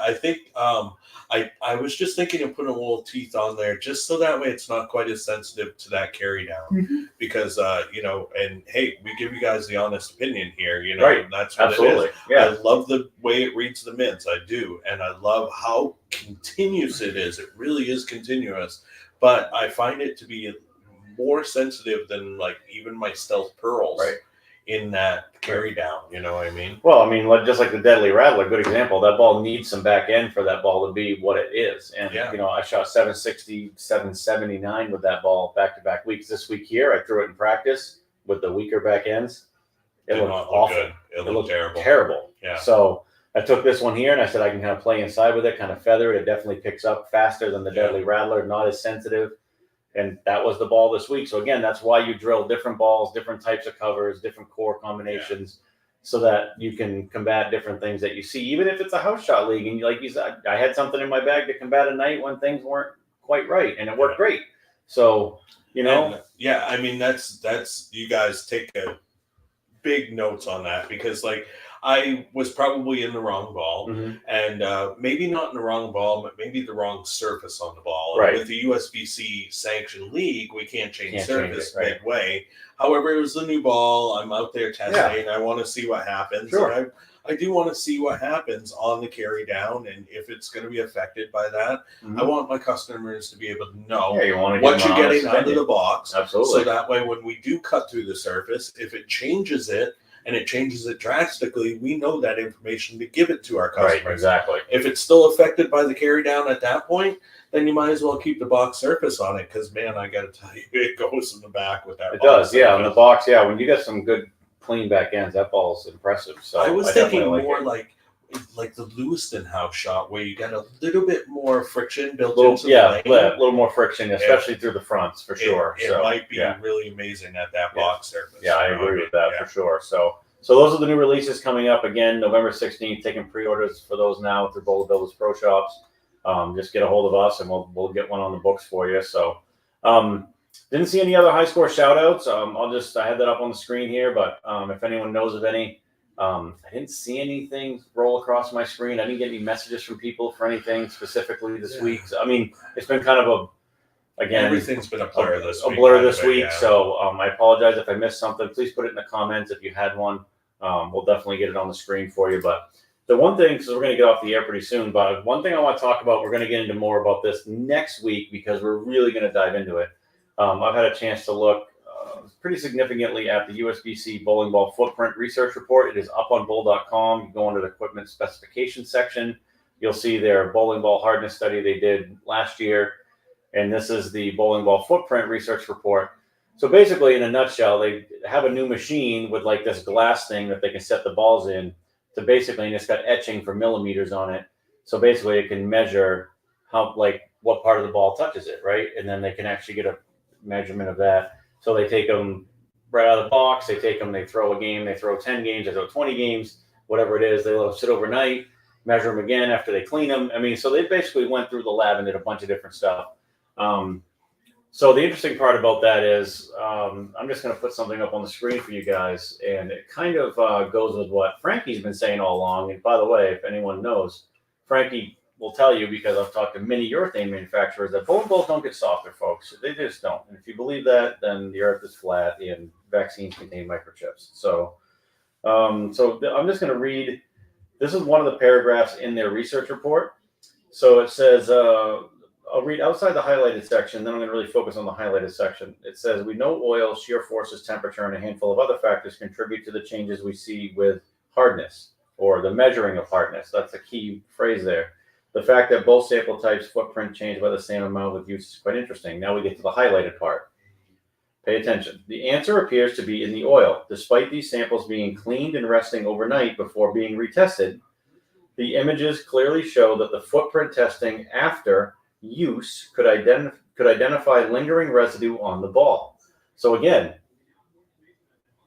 I think I was just thinking of putting a little teeth on there just so that way it's not quite as sensitive to that carry down. Because and hey, we give you guys the honest opinion here. Right. That's what absolutely. It is. Yeah. I love the way it reads the mids. I do, and I love how continuous it is. It really is continuous. But I find it to be more sensitive than like even my stealth pearls. Right. In that carry down, you know what I mean? Well, I mean, just like the Deadly Rattler, good example. That ball needs some back end for that ball to be what it is. And, I shot 760, 779 with that ball back-to-back weeks. This week here, I threw it in practice with the weaker back ends. It looked awful. Good. It looked terrible. Yeah. So I took this one here and I said I can kind of play inside with it, kind of feather it. It definitely picks up faster than the Deadly Rattler, not as sensitive. And that was the ball this week. So again, that's why you drill different balls, different types of covers, different core combinations, so that you can combat different things that you see. Even if it's a house shot league, and like you said, I had something in my bag to combat a night when things weren't quite right, and it worked great. So I mean that's you guys take a big notes on that, because like I was probably in the wrong ball, and maybe not in the wrong ball, but maybe the wrong surface on the ball. Right. And with the USBC sanctioned league, we can't change surface midway. However, it was the new ball. I'm out there testing. I want to see what happens. Sure. And I do want to see what happens on the carry down, and if it's going to be affected by that. I want my customers to be able to know what you're getting out of the box. Absolutely. So that way, when we do cut through the surface, if it changes it, and it changes it drastically, we know that information to give it to our customers. Right, exactly. If it's still affected by the carry down at that point, then you might as well keep the box surface on it, because, man, I got to tell you, it goes in the back with that. It does, on the box, when you get some good clean back ends, that ball's impressive. So I was thinking more like the Lewiston house shot, where you got a little bit more friction built into the lane. A little more friction, especially through the fronts, for sure. It might be really amazing at that box surface. Yeah, I agree with that for sure. So So those are the new releases coming up again, November 16th. Taking pre-orders for those now through Bowler Builders Pro Shops. Just get a hold of us and we'll get one on the books for you. So didn't see any other high score shout outs. I had that up on the screen here, but if anyone knows of any, I didn't see anything roll across my screen. I didn't get any messages from people for anything specifically this week. So, I mean, it's been kind of everything's been a blur this week. Yeah. So I apologize if I missed something. Please put it in the comments if you had one. We'll definitely get it on the screen for you. But the one thing, because we're going to get off the air pretty soon, but one thing I want to talk about, we're going to get into more about this next week because we're really going to dive into it. I've had a chance to look pretty significantly at the USBC bowling ball footprint research report. It is up on bowl.com. You go into the equipment specifications section. You'll see their bowling ball hardness study they did last year. And this is the bowling ball footprint research report. So basically, in a nutshell, they have a new machine with like this glass thing that they can set the balls in to basically, and it's got etching for millimeters on it. So basically, it can measure how, like, what part of the ball touches it, right? And then they can actually get a measurement of that. So they take them right out of the box. They take them, they throw a game, they throw 10 games, they throw 20 games, whatever it is. They let them sit overnight, measure them again after they clean them. I mean, so they basically went through the lab and did a bunch of different stuff. So the interesting part about that is I'm just going to put something up on the screen for you guys, and it kind of goes with what Frankie's been saying all along. And by the way, if anyone knows, Frankie will tell you, because I've talked to many urethane manufacturers, that bowling balls don't get softer, folks. They just don't. And if you believe that, then the earth is flat and vaccines contain microchips. So I'm just going to read. This is one of the paragraphs in their research report. So it says, I'll read outside the highlighted section, then I'm going to really focus on the highlighted section. It says, we know oil, shear forces, temperature, and a handful of other factors contribute to the changes we see with hardness, or the measuring of hardness. That's a key phrase there. The fact that both sample types footprint change by the same amount with use is quite interesting. Now we get to the highlighted part. Pay attention. The answer appears to be in the oil. Despite these samples being cleaned and resting overnight before being retested, the images clearly show that the footprint testing after use could identify lingering residue on the ball. So again,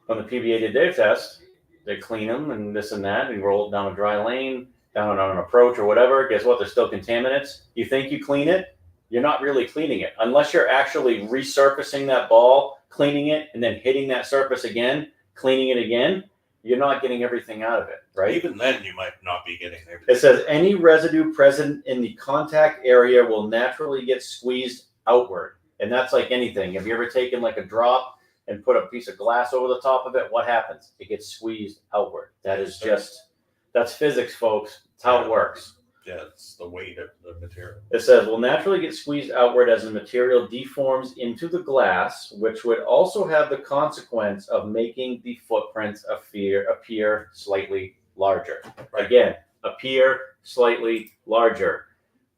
when the PBA did their test, they clean them and this and that, and roll it down a dry lane, down on an approach or whatever. Guess what? There's still contaminants. You think you clean it? You're not really cleaning it. Unless you're actually resurfacing that ball, cleaning it, and then hitting that surface again, cleaning it again, you're not getting everything out of it, right? Even then, you might not be getting everything. It says any residue present in the contact area will naturally get squeezed outward. And that's like anything. Have you ever taken like a drop and put a piece of glass over the top of it? What happens? It gets squeezed outward. That is just, that's physics, folks. It's how it works. Yeah, it's the weight of the material. It says will naturally get squeezed outward as the material deforms into the glass, which would also have the consequence of making the footprints appear slightly larger. Right. Again, appear slightly larger.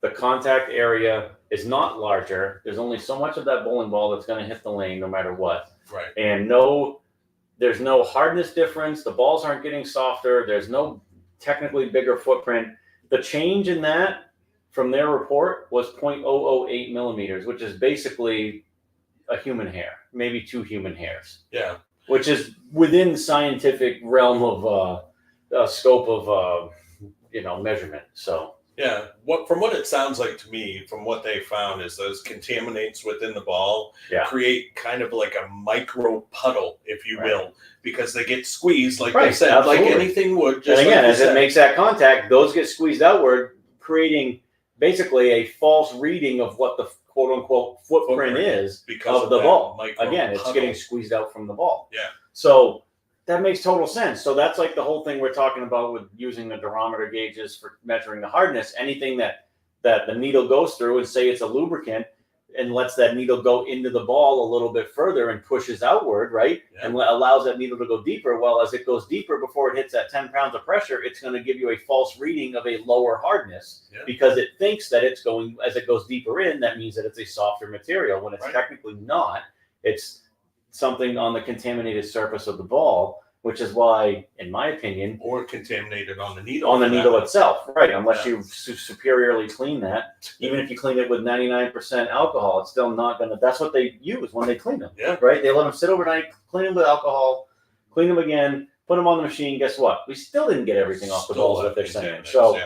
The contact area is not larger. There's only so much of that bowling ball that's going to hit the lane no matter what. Right. And there's no hardness difference. The balls aren't getting softer. There's no technically bigger footprint. The change in that from their report was 0.008 millimeters, which is basically a human hair, maybe 2 human hairs. Yeah. Which is within the scientific realm of scope of measurement. So yeah, from what it sounds like to me, from what they found, is those contaminants within the ball create kind of like a micro puddle, if you will, because they get squeezed, like they said, absolutely. Like anything would. Just and again, like as it makes that contact, those get squeezed outward, creating basically a false reading of what the quote unquote footprint is because of the ball. puddle. Again, it's getting squeezed out from the ball. Yeah. So that makes total sense. So that's like the whole thing we're talking about with using the durometer gauges for measuring the hardness. Anything that the needle goes through, and say it's a lubricant, and lets that needle go into the ball a little bit further and pushes outward, right? Yeah. And allows that needle to go deeper. Well, as it goes deeper, before it hits that 10 pounds of pressure, it's going to give you a false reading of a lower hardness because it thinks that it's going, as it goes deeper in, that means that it's a softer material when it's technically not. It's something on the contaminated surface of the ball, which is why, in my opinion, or contaminated on the needle. On the needle itself, right? Unless you superiorly clean that. Even if you clean it with 99% alcohol, it's still not going to. That's what they use when they clean them, right? They let them sit overnight, clean them with alcohol, clean them again, put them on the machine. Guess what? We still didn't get everything off the balls that they're saying. So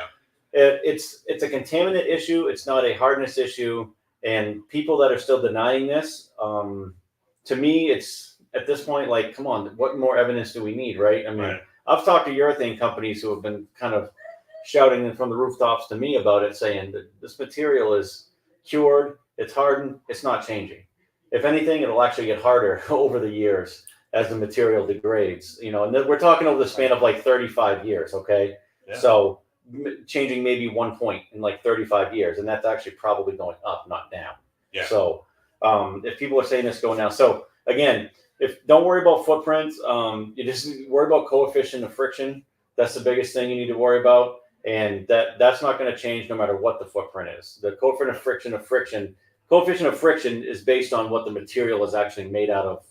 it's a contaminant issue. It's not a hardness issue. And people that are still denying this, to me, it's at this point like, come on, what more evidence do we need, right? I mean, I've talked to urethane companies who have been kind of shouting from the rooftops to me about it, saying that this material is cured, it's hardened, it's not changing. If anything, it'll actually get harder over the years as the material degrades. You know, and we're talking over the span of like 35 years, okay? Yeah. So changing maybe 1 point in like 35 years, and that's actually probably going up, not down. Yeah. So if people are saying this going down, so again, don't worry about footprint. You just worry about coefficient of friction. That's the biggest thing you need to worry about, and that's not going to change no matter what the footprint is. The coefficient of friction is based on what the material is actually made out of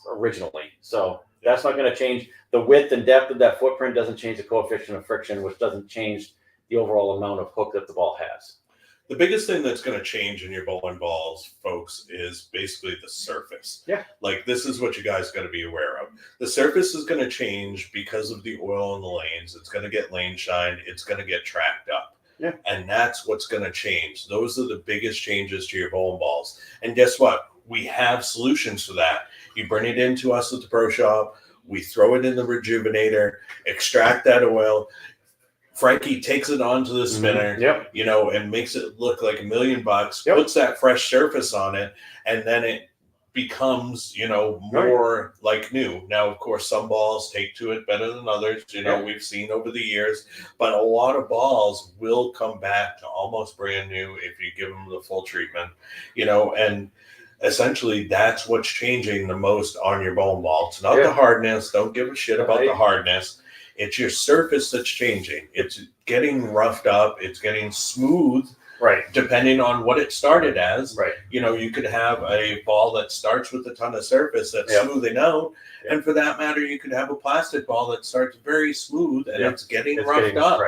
originally. So that's not going to change. The width and depth of that footprint doesn't change the coefficient of friction, which doesn't change the overall amount of hook that the ball has. The biggest thing that's going to change in your bowling balls, folks, is basically the surface. Yeah. Like, this is what you guys got to be aware of. The surface is going to change because of the oil in the lanes. It's going to get lane shined. It's going to get tracked up. Yeah. And that's what's going to change. Those are the biggest changes to your bowling balls. And guess what? We have solutions for that. You bring it into us at the pro shop. We throw it in the rejuvenator, extract that oil. Frankie takes it onto the spinner, you know, and makes it look like $1 million, puts that fresh surface on it, and then it becomes, you know, more like new. Now, of course, some balls take to it better than others, you know, we've seen over the years, but a lot of balls will come back to almost brand new if you give them the full treatment, you know, and essentially that's what's changing the most on your bowling ball. It's not the hardness. Don't give a shit about the hardness. It's your surface that's changing. It's getting roughed up. It's getting smooth, depending on what it started as. You know, you could have a ball that starts with a ton of surface that's smoothing out. And for that matter, you could have a plastic ball that starts very smooth and it's getting roughed up.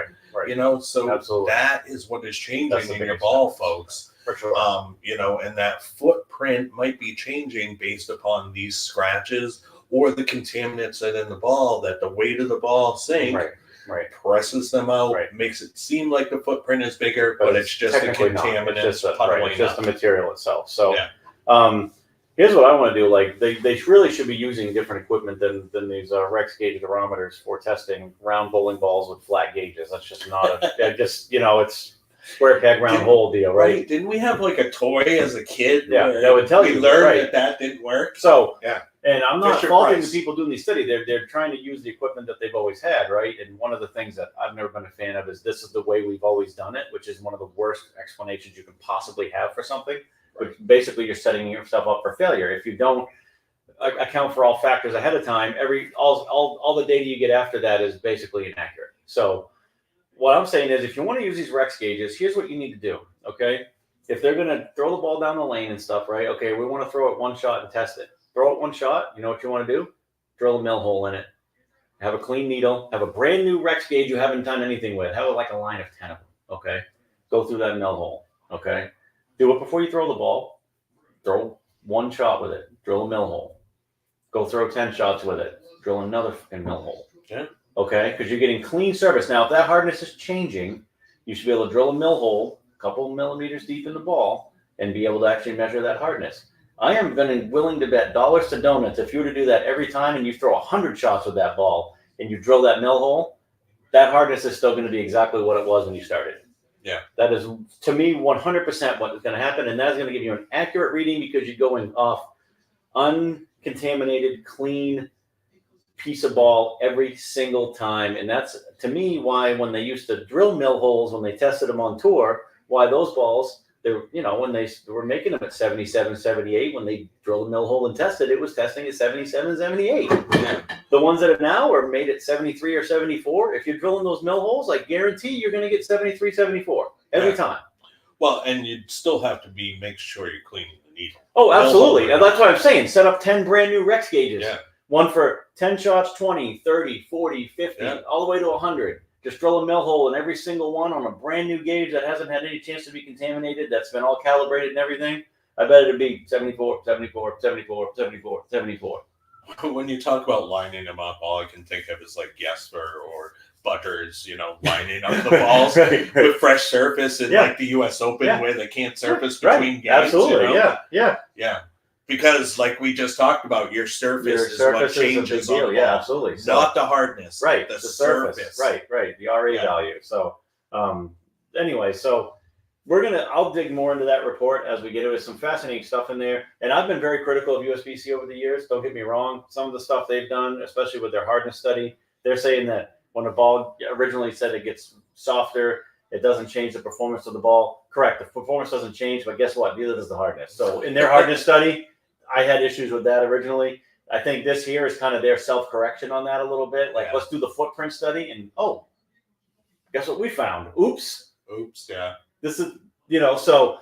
You know, so that is what is changing in your ball, folks. For sure. You know, and that footprint might be changing based upon these scratches or the contaminants that in the ball, that the weight of the ball sink presses them out, makes it seem like the footprint is bigger, but it's just a contaminant. It's just the material itself. So here's what I want to do. Like they really should be using different equipment than these Rex gauge durometers for testing round bowling balls with flat gauges. That's just not you know, it's square peg round hole deal, right? Didn't we have like a toy as a kid? Yeah, that would tell you. We learned that didn't work. So and I'm not faulting the people doing these studies. They're trying to use the equipment that they've always had, right? And one of the things that I've never been a fan of is this is the way we've always done it, which is one of the worst explanations you can possibly have for something. But basically, you're setting yourself up for failure if you don't account for all factors ahead of time. All the data you get after that is basically inaccurate. So what I'm saying is, if you want to use these Rex gauges, here's what you need to do. Okay, if they're gonna throw the ball down the lane and stuff, right? Okay, we want to throw it one shot and test it. Throw it one shot. You know what you want to do? Drill a mill hole in it. Have a clean needle. Have a brand new Rex gauge you haven't done anything with. Have like a line of 10 of them. Okay. Go through that mill hole. Okay. Do it before you throw the ball. Throw one shot with it. Drill a mill hole. Go throw 10 shots with it. Drill another fucking mill hole. Yeah. Okay. Because you're getting clean surface. Now, if that hardness is changing, you should be able to drill a mill hole a couple millimeters deep in the ball and be able to actually measure that hardness. I am willing to bet dollars to donuts if you were to do that every time and you throw 100 shots with that ball and you drill that mill hole, that hardness is still going to be exactly what it was when you started. Yeah. That is, to me, 100% what is going to happen, and that is going to give you an accurate reading because you're going off uncontaminated, clean piece of ball every single time. And that's, to me, why when they used to drill mill holes, when they tested them on tour, why those balls, when they were making them at 77, 78, when they drilled a mill hole and tested, it was testing at 77, 78. The ones that are now are made at 73 or 74. If you're drilling those mill holes, I guarantee you're going to get 73, 74 every time. Well, and you'd still have to make sure you're cleaning the needle. Oh, absolutely. And that's what I'm saying. Set up 10 brand new Rex gauges. Yeah. One for 10 shots, 20, 30, 40, 50, all the way to 100. Just drill a mill hole in every single one on a brand new gauge that hasn't had any chance to be contaminated, that's been all calibrated and everything. I bet it'd be 74, 74, 74, 74, 74. when you talk about lining them up, all I can think of is like Gesper or Butters, lining up the balls right. with fresh surface in Yeah. like the U.S. Open Yeah. where they can't surface Right. between games. Absolutely. Yeah. Because like we just talked about, your surface is what changes on the ball. Yeah, absolutely. So, not the hardness, right? The surface. Right. The RA value. So, anyway, so I'll dig more into that report as we get into some fascinating stuff in there. And I've been very critical of USBC over the years. Don't get me wrong. Some of the stuff they've done, especially with their hardness study, they're saying that when a ball originally said it gets softer, it doesn't change the performance of the ball. Correct. The performance doesn't change, but guess what? Neither does the hardness. So in their hardness study, I had issues with that originally. I think this here is kind of their self-correction on that a little bit. Like, let's do the footprint study. And, guess what we found? Oops. Yeah. This is, so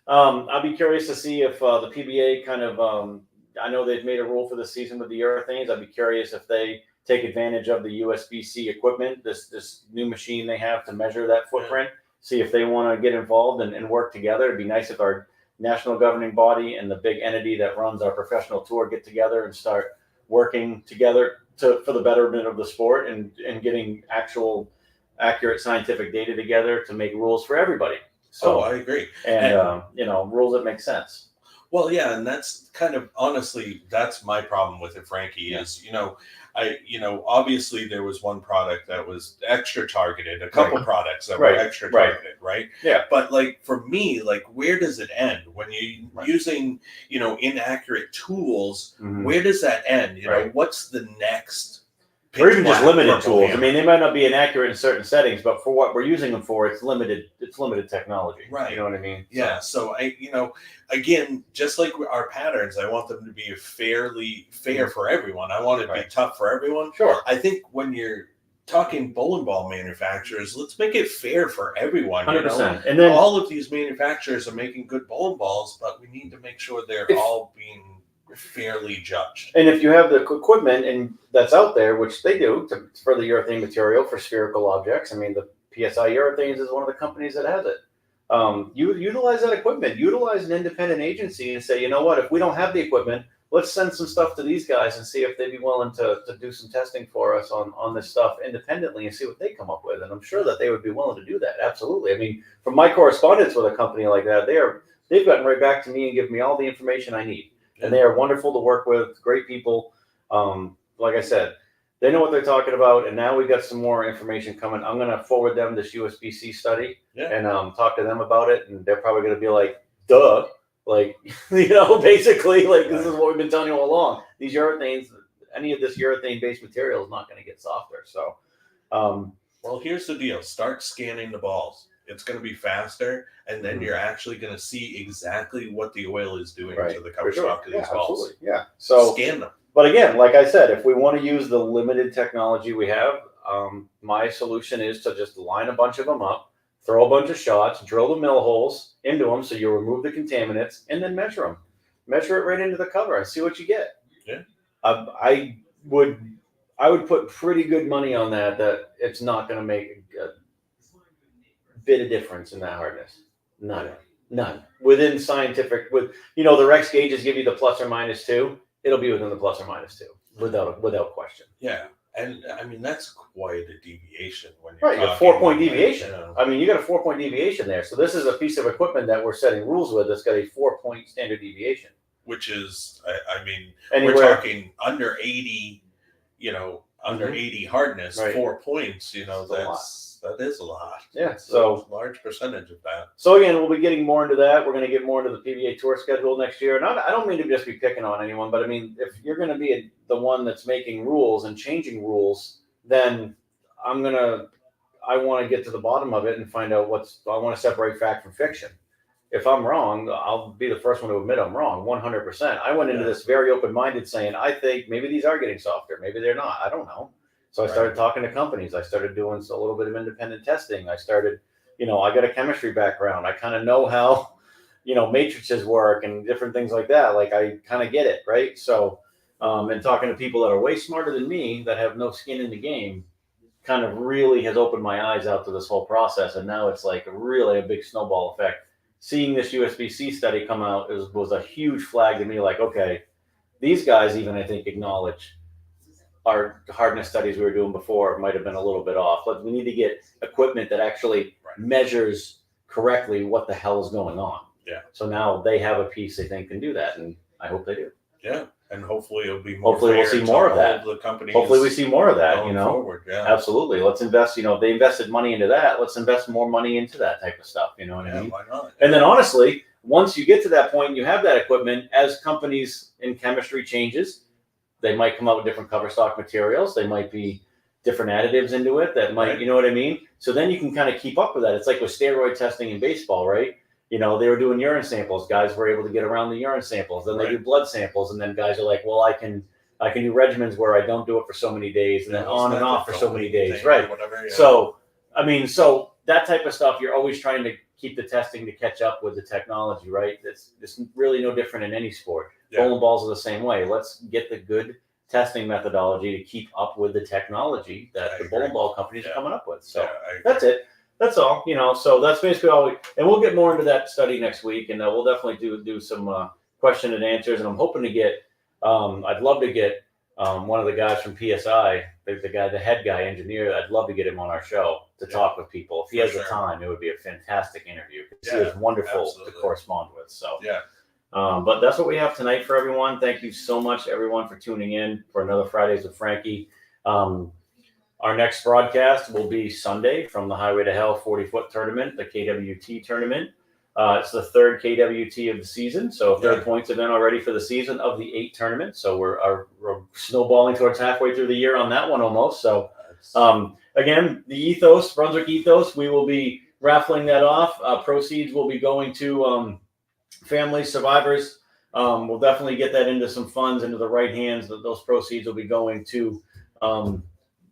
I'll be curious to see if the PBA kind of, I know they've made a rule for the season with the urethanes. I'd be curious if they take advantage of the USBC equipment, this new machine they have to measure that footprint, see if they want to get involved and work together. It'd be nice if our national governing body and the big entity that runs our professional tour get together and start working together for the betterment of the sport and getting actual accurate scientific data together to make rules for everybody. So I agree. And rules that make sense. Well, yeah, and that's kind of, honestly, that's my problem with it, Frankie, is, obviously there was one product that was extra targeted, a couple products that were extra targeted, right? Yeah. But like for me, like where does it end when you're using, inaccurate tools? Where does that end? What's the next? Or even just limited tools. I mean, they might not be inaccurate in certain settings, but for what we're using them for, it's limited technology. Right. You know what I mean? Yeah. So again, just like our patterns, I want them to be fair for everyone. I want it to be tough for everyone. Sure. I think when you're talking bowling ball manufacturers, let's make it fair for everyone. 100%. And then all of these manufacturers are making good bowling balls, but we need to make sure they're all being fairly judged. And if you have the equipment and that's out there, which they do for the urethane material for spherical objects, I mean, the PSI Urethanes is one of the companies that has it. You utilize that equipment, utilize an independent agency and say, you know what, if we don't have the equipment, let's send some stuff to these guys and see if they'd be willing to do some testing for us on this stuff independently and see what they come up with. And I'm sure that they would be willing to do that. Absolutely. I mean, from my correspondence with a company like that, they've gotten right back to me and given me all the information I need. And they are wonderful to work with, great people. Like I said, they know what they're talking about. And now we've got some more information coming. I'm going to forward them this USBC study and talk to them about it. And they're probably going to be like, duh. Like, basically, like, this is what we've been telling you all along. These urethanes, any of this urethane-based material is not going to get softer. So, well, here's the deal. Start scanning the balls. It's going to be faster, and then you're actually going to see exactly what the oil is doing to the cover stock of these balls. Absolutely. Yeah. So scan them. But again, like I said, if we want to use the limited technology we have, my solution is to just line a bunch of them up, throw a bunch of shots, drill the mill holes into them so you remove the contaminants, and then measure them. Measure it right into the cover and see what you get. Yeah. I would put pretty good money on that it's not going to make a bit of difference in that hardness. None. Within scientific, the Rex gauges give you the plus or minus 2. It'll be within the plus or minus 2 without question. Yeah. And I mean, that's quite a deviation when you're a 4-point deviation. I mean, you got a 4-point deviation there. So this is a piece of equipment that we're setting rules with that's got a 4-point standard deviation. Which is, I mean, anywhere, we're talking under 80, under 80 hardness, 4 points, that is a lot. Yeah. So a large percentage of that. So again, we'll be getting more into that. We're going to get more into the PBA tour schedule next year. And I don't mean to just be picking on anyone, but I mean, if you're going to be the one that's making rules and changing rules, then I want to get to the bottom of it and find out I want to separate fact from fiction. If I'm wrong, I'll be the first one to admit I'm wrong, 100%. I went into this very open-minded saying, I think maybe these are getting softer. Maybe they're not. I don't know. So I started talking to companies. I started doing a little bit of independent testing. I started, I got a chemistry background. I kind of know how, matrices work and different things like that. Like I kind of get it, right? So, and talking to people that are way smarter than me that have no skin in the game kind of really has opened my eyes out to this whole process. And now it's like really a big snowball effect. Seeing this USBC study come out was a huge flag to me. Like, okay, these guys even, I think, acknowledge our hardness studies we were doing before might have been a little bit off. But we need to get equipment that actually measures correctly what the hell is going on. Yeah. So now they have a piece they think can do that, and I hope they do. Yeah, and hopefully it'll be more. Hopefully we'll see more of that. Hopefully we see more of that. You know, forward, yeah. Absolutely. Let's invest. You know, they invested money into that. Let's invest more money into that type of stuff. You know what I mean? Why not? And then honestly, once you get to that point, and you have that equipment. As companies in chemistry changes, they might come out with different cover stock materials. They might be different additives into it that might, you know what I mean? So then you can kind of keep up with that. It's like with steroid testing in baseball, right? You know, they were doing urine samples. Guys were able to get around the urine samples. Then they do blood samples, and then guys are like, well, I can do regimens where I don't do it for so many days, and then on and off for so many days, right? Whatever, yeah. So, I mean, so that type of stuff, you're always trying to keep the testing to catch up with the technology, right? It's really no different in any sport. Bowling balls are the same way. Let's get the good testing methodology to keep up with the technology that the bowling ball companies are coming up with. So that's it. That's all, you know. So that's basically all and we'll get more into that study next week, and we'll definitely do some question and answers. And I'm hoping to get, I'd love to get one of the guys from PSI, the head guy engineer. I'd love to get him on our show to talk with people. If he has the time, it would be a fantastic interview. He is wonderful to correspond with. So but that's what we have tonight for everyone. Thank you so much, everyone, for tuning in for another Fridays with Frankie. Our next broadcast will be Sunday from the Highway to Hell 40-foot tournament, the KWT tournament. It's the third KWT of the season, so third points event already for the season of the 8 tournaments. So we're snowballing towards halfway through the year on that one almost. So again, the Ethos, Brunswick Ethos, we will be raffling that off. Proceeds will be going to families, survivors. We'll definitely get that into some funds, into the right hands. Those proceeds will be going to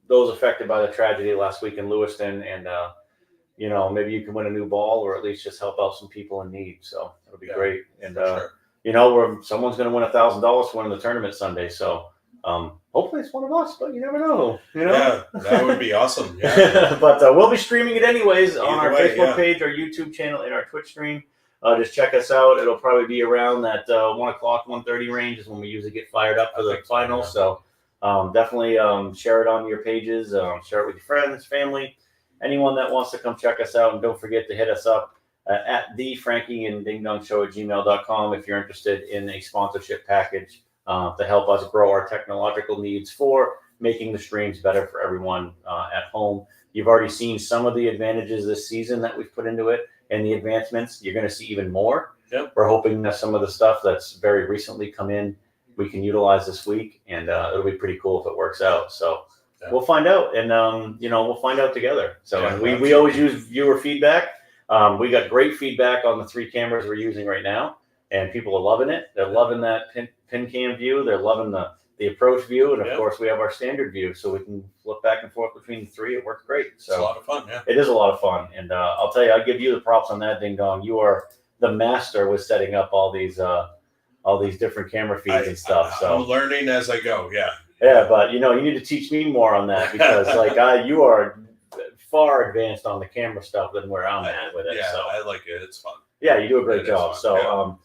those affected by the tragedy last week in Lewiston, and you know, maybe you can win a new ball, or at least just help out some people in need. So it'll be great. And you know, someone's going to win $1,000 to win the tournament Sunday. So hopefully it's one of us, but you never know. You know, yeah, that would be awesome. Yeah. But we'll be streaming it anyways on our Facebook page, our YouTube channel, and our Twitch stream. Just check us out. It'll probably be around that 1 o'clock, 1:30 range is when we usually get fired up for the final. So definitely share it on your pages, share it with your friends, family, anyone that wants to come check us out. And don't forget to hit us up at the Frankie and Ding Dong Show at gmail.com if you're interested in a sponsorship package to help us grow our technological needs for making the streams better for everyone at home. You've already seen some of the advantages this season that we've put into it and the advancements. You're going to see even more. We're hoping that some of the stuff that's very recently come in we can utilize this week, and it'll be pretty cool if it works out. So we'll find out, and you know, we'll find out together. So and we always use viewer feedback. We got great feedback on the 3 cameras we're using right now, and people are loving it. They're loving that pin cam view. They're loving the approach view, and of course we have our standard view, so we can flip back and forth between the 3. It works great. So it's a lot of fun. Yeah, it is a lot of fun, and I'll tell you, I give you the props on that, Ding Dong. You are the master with setting up all these different camera feeds and stuff. So I'm learning as I go. Yeah, but you know, you need to teach me more on that, because like you are far advanced on the camera stuff than where I'm at with it. Yeah, so I like it. It's fun. Yeah, you do a great job. So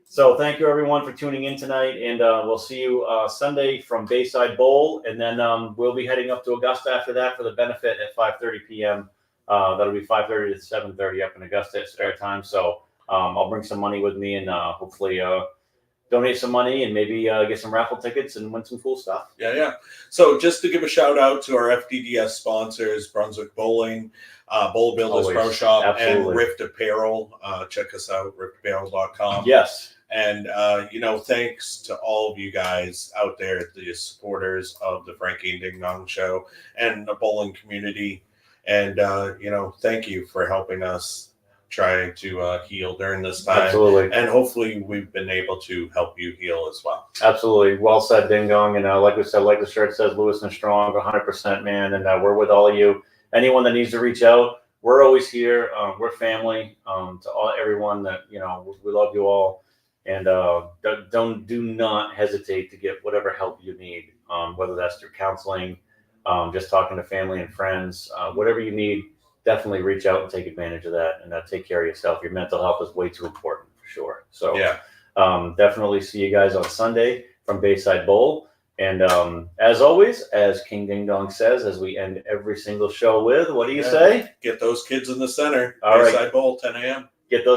so thank you everyone for tuning in tonight, and we'll see you Sunday from Bayside Bowl, and then we'll be heading up to Augusta after that for the benefit at 5:30 p.m. That'll be 5:30 to 7:30 up in Augusta at spare time. So I'll bring some money with me, and hopefully donate some money, and maybe get some raffle tickets and win some cool stuff. Yeah. So just to give a shout out to our FDDS sponsors, Brunswick Bowling, Bowl Builders Pro Shop, and Rift Apparel. Check us out, riftapparel.com. Yes. And, you know, thanks to all of you guys out there, the supporters of the Frankie and Ding Dong Show and the bowling community. And, you know, thank you for helping us try to heal during this time. Absolutely. And hopefully we've been able to help you heal as well. Absolutely. Well said, Ding Dong. And like we said, like the shirt says, Lewiston Strong, 100%, man. And we're with all of you. Anyone that needs to reach out, we're always here. We're family. To everyone that, you know, we love you all. And do not hesitate to get whatever help you need, whether that's through counseling, just talking to family and friends, whatever you need. Definitely reach out and take advantage of that, and take care of yourself. Your mental health is way too important, for sure. So definitely see you guys on Sunday. from Bayside Bowl. And as always, as King Ding Dong says, as we end every single show with, what do you say? Get those kids in the center. All right. Bayside Bowl, 10 a.m. Get those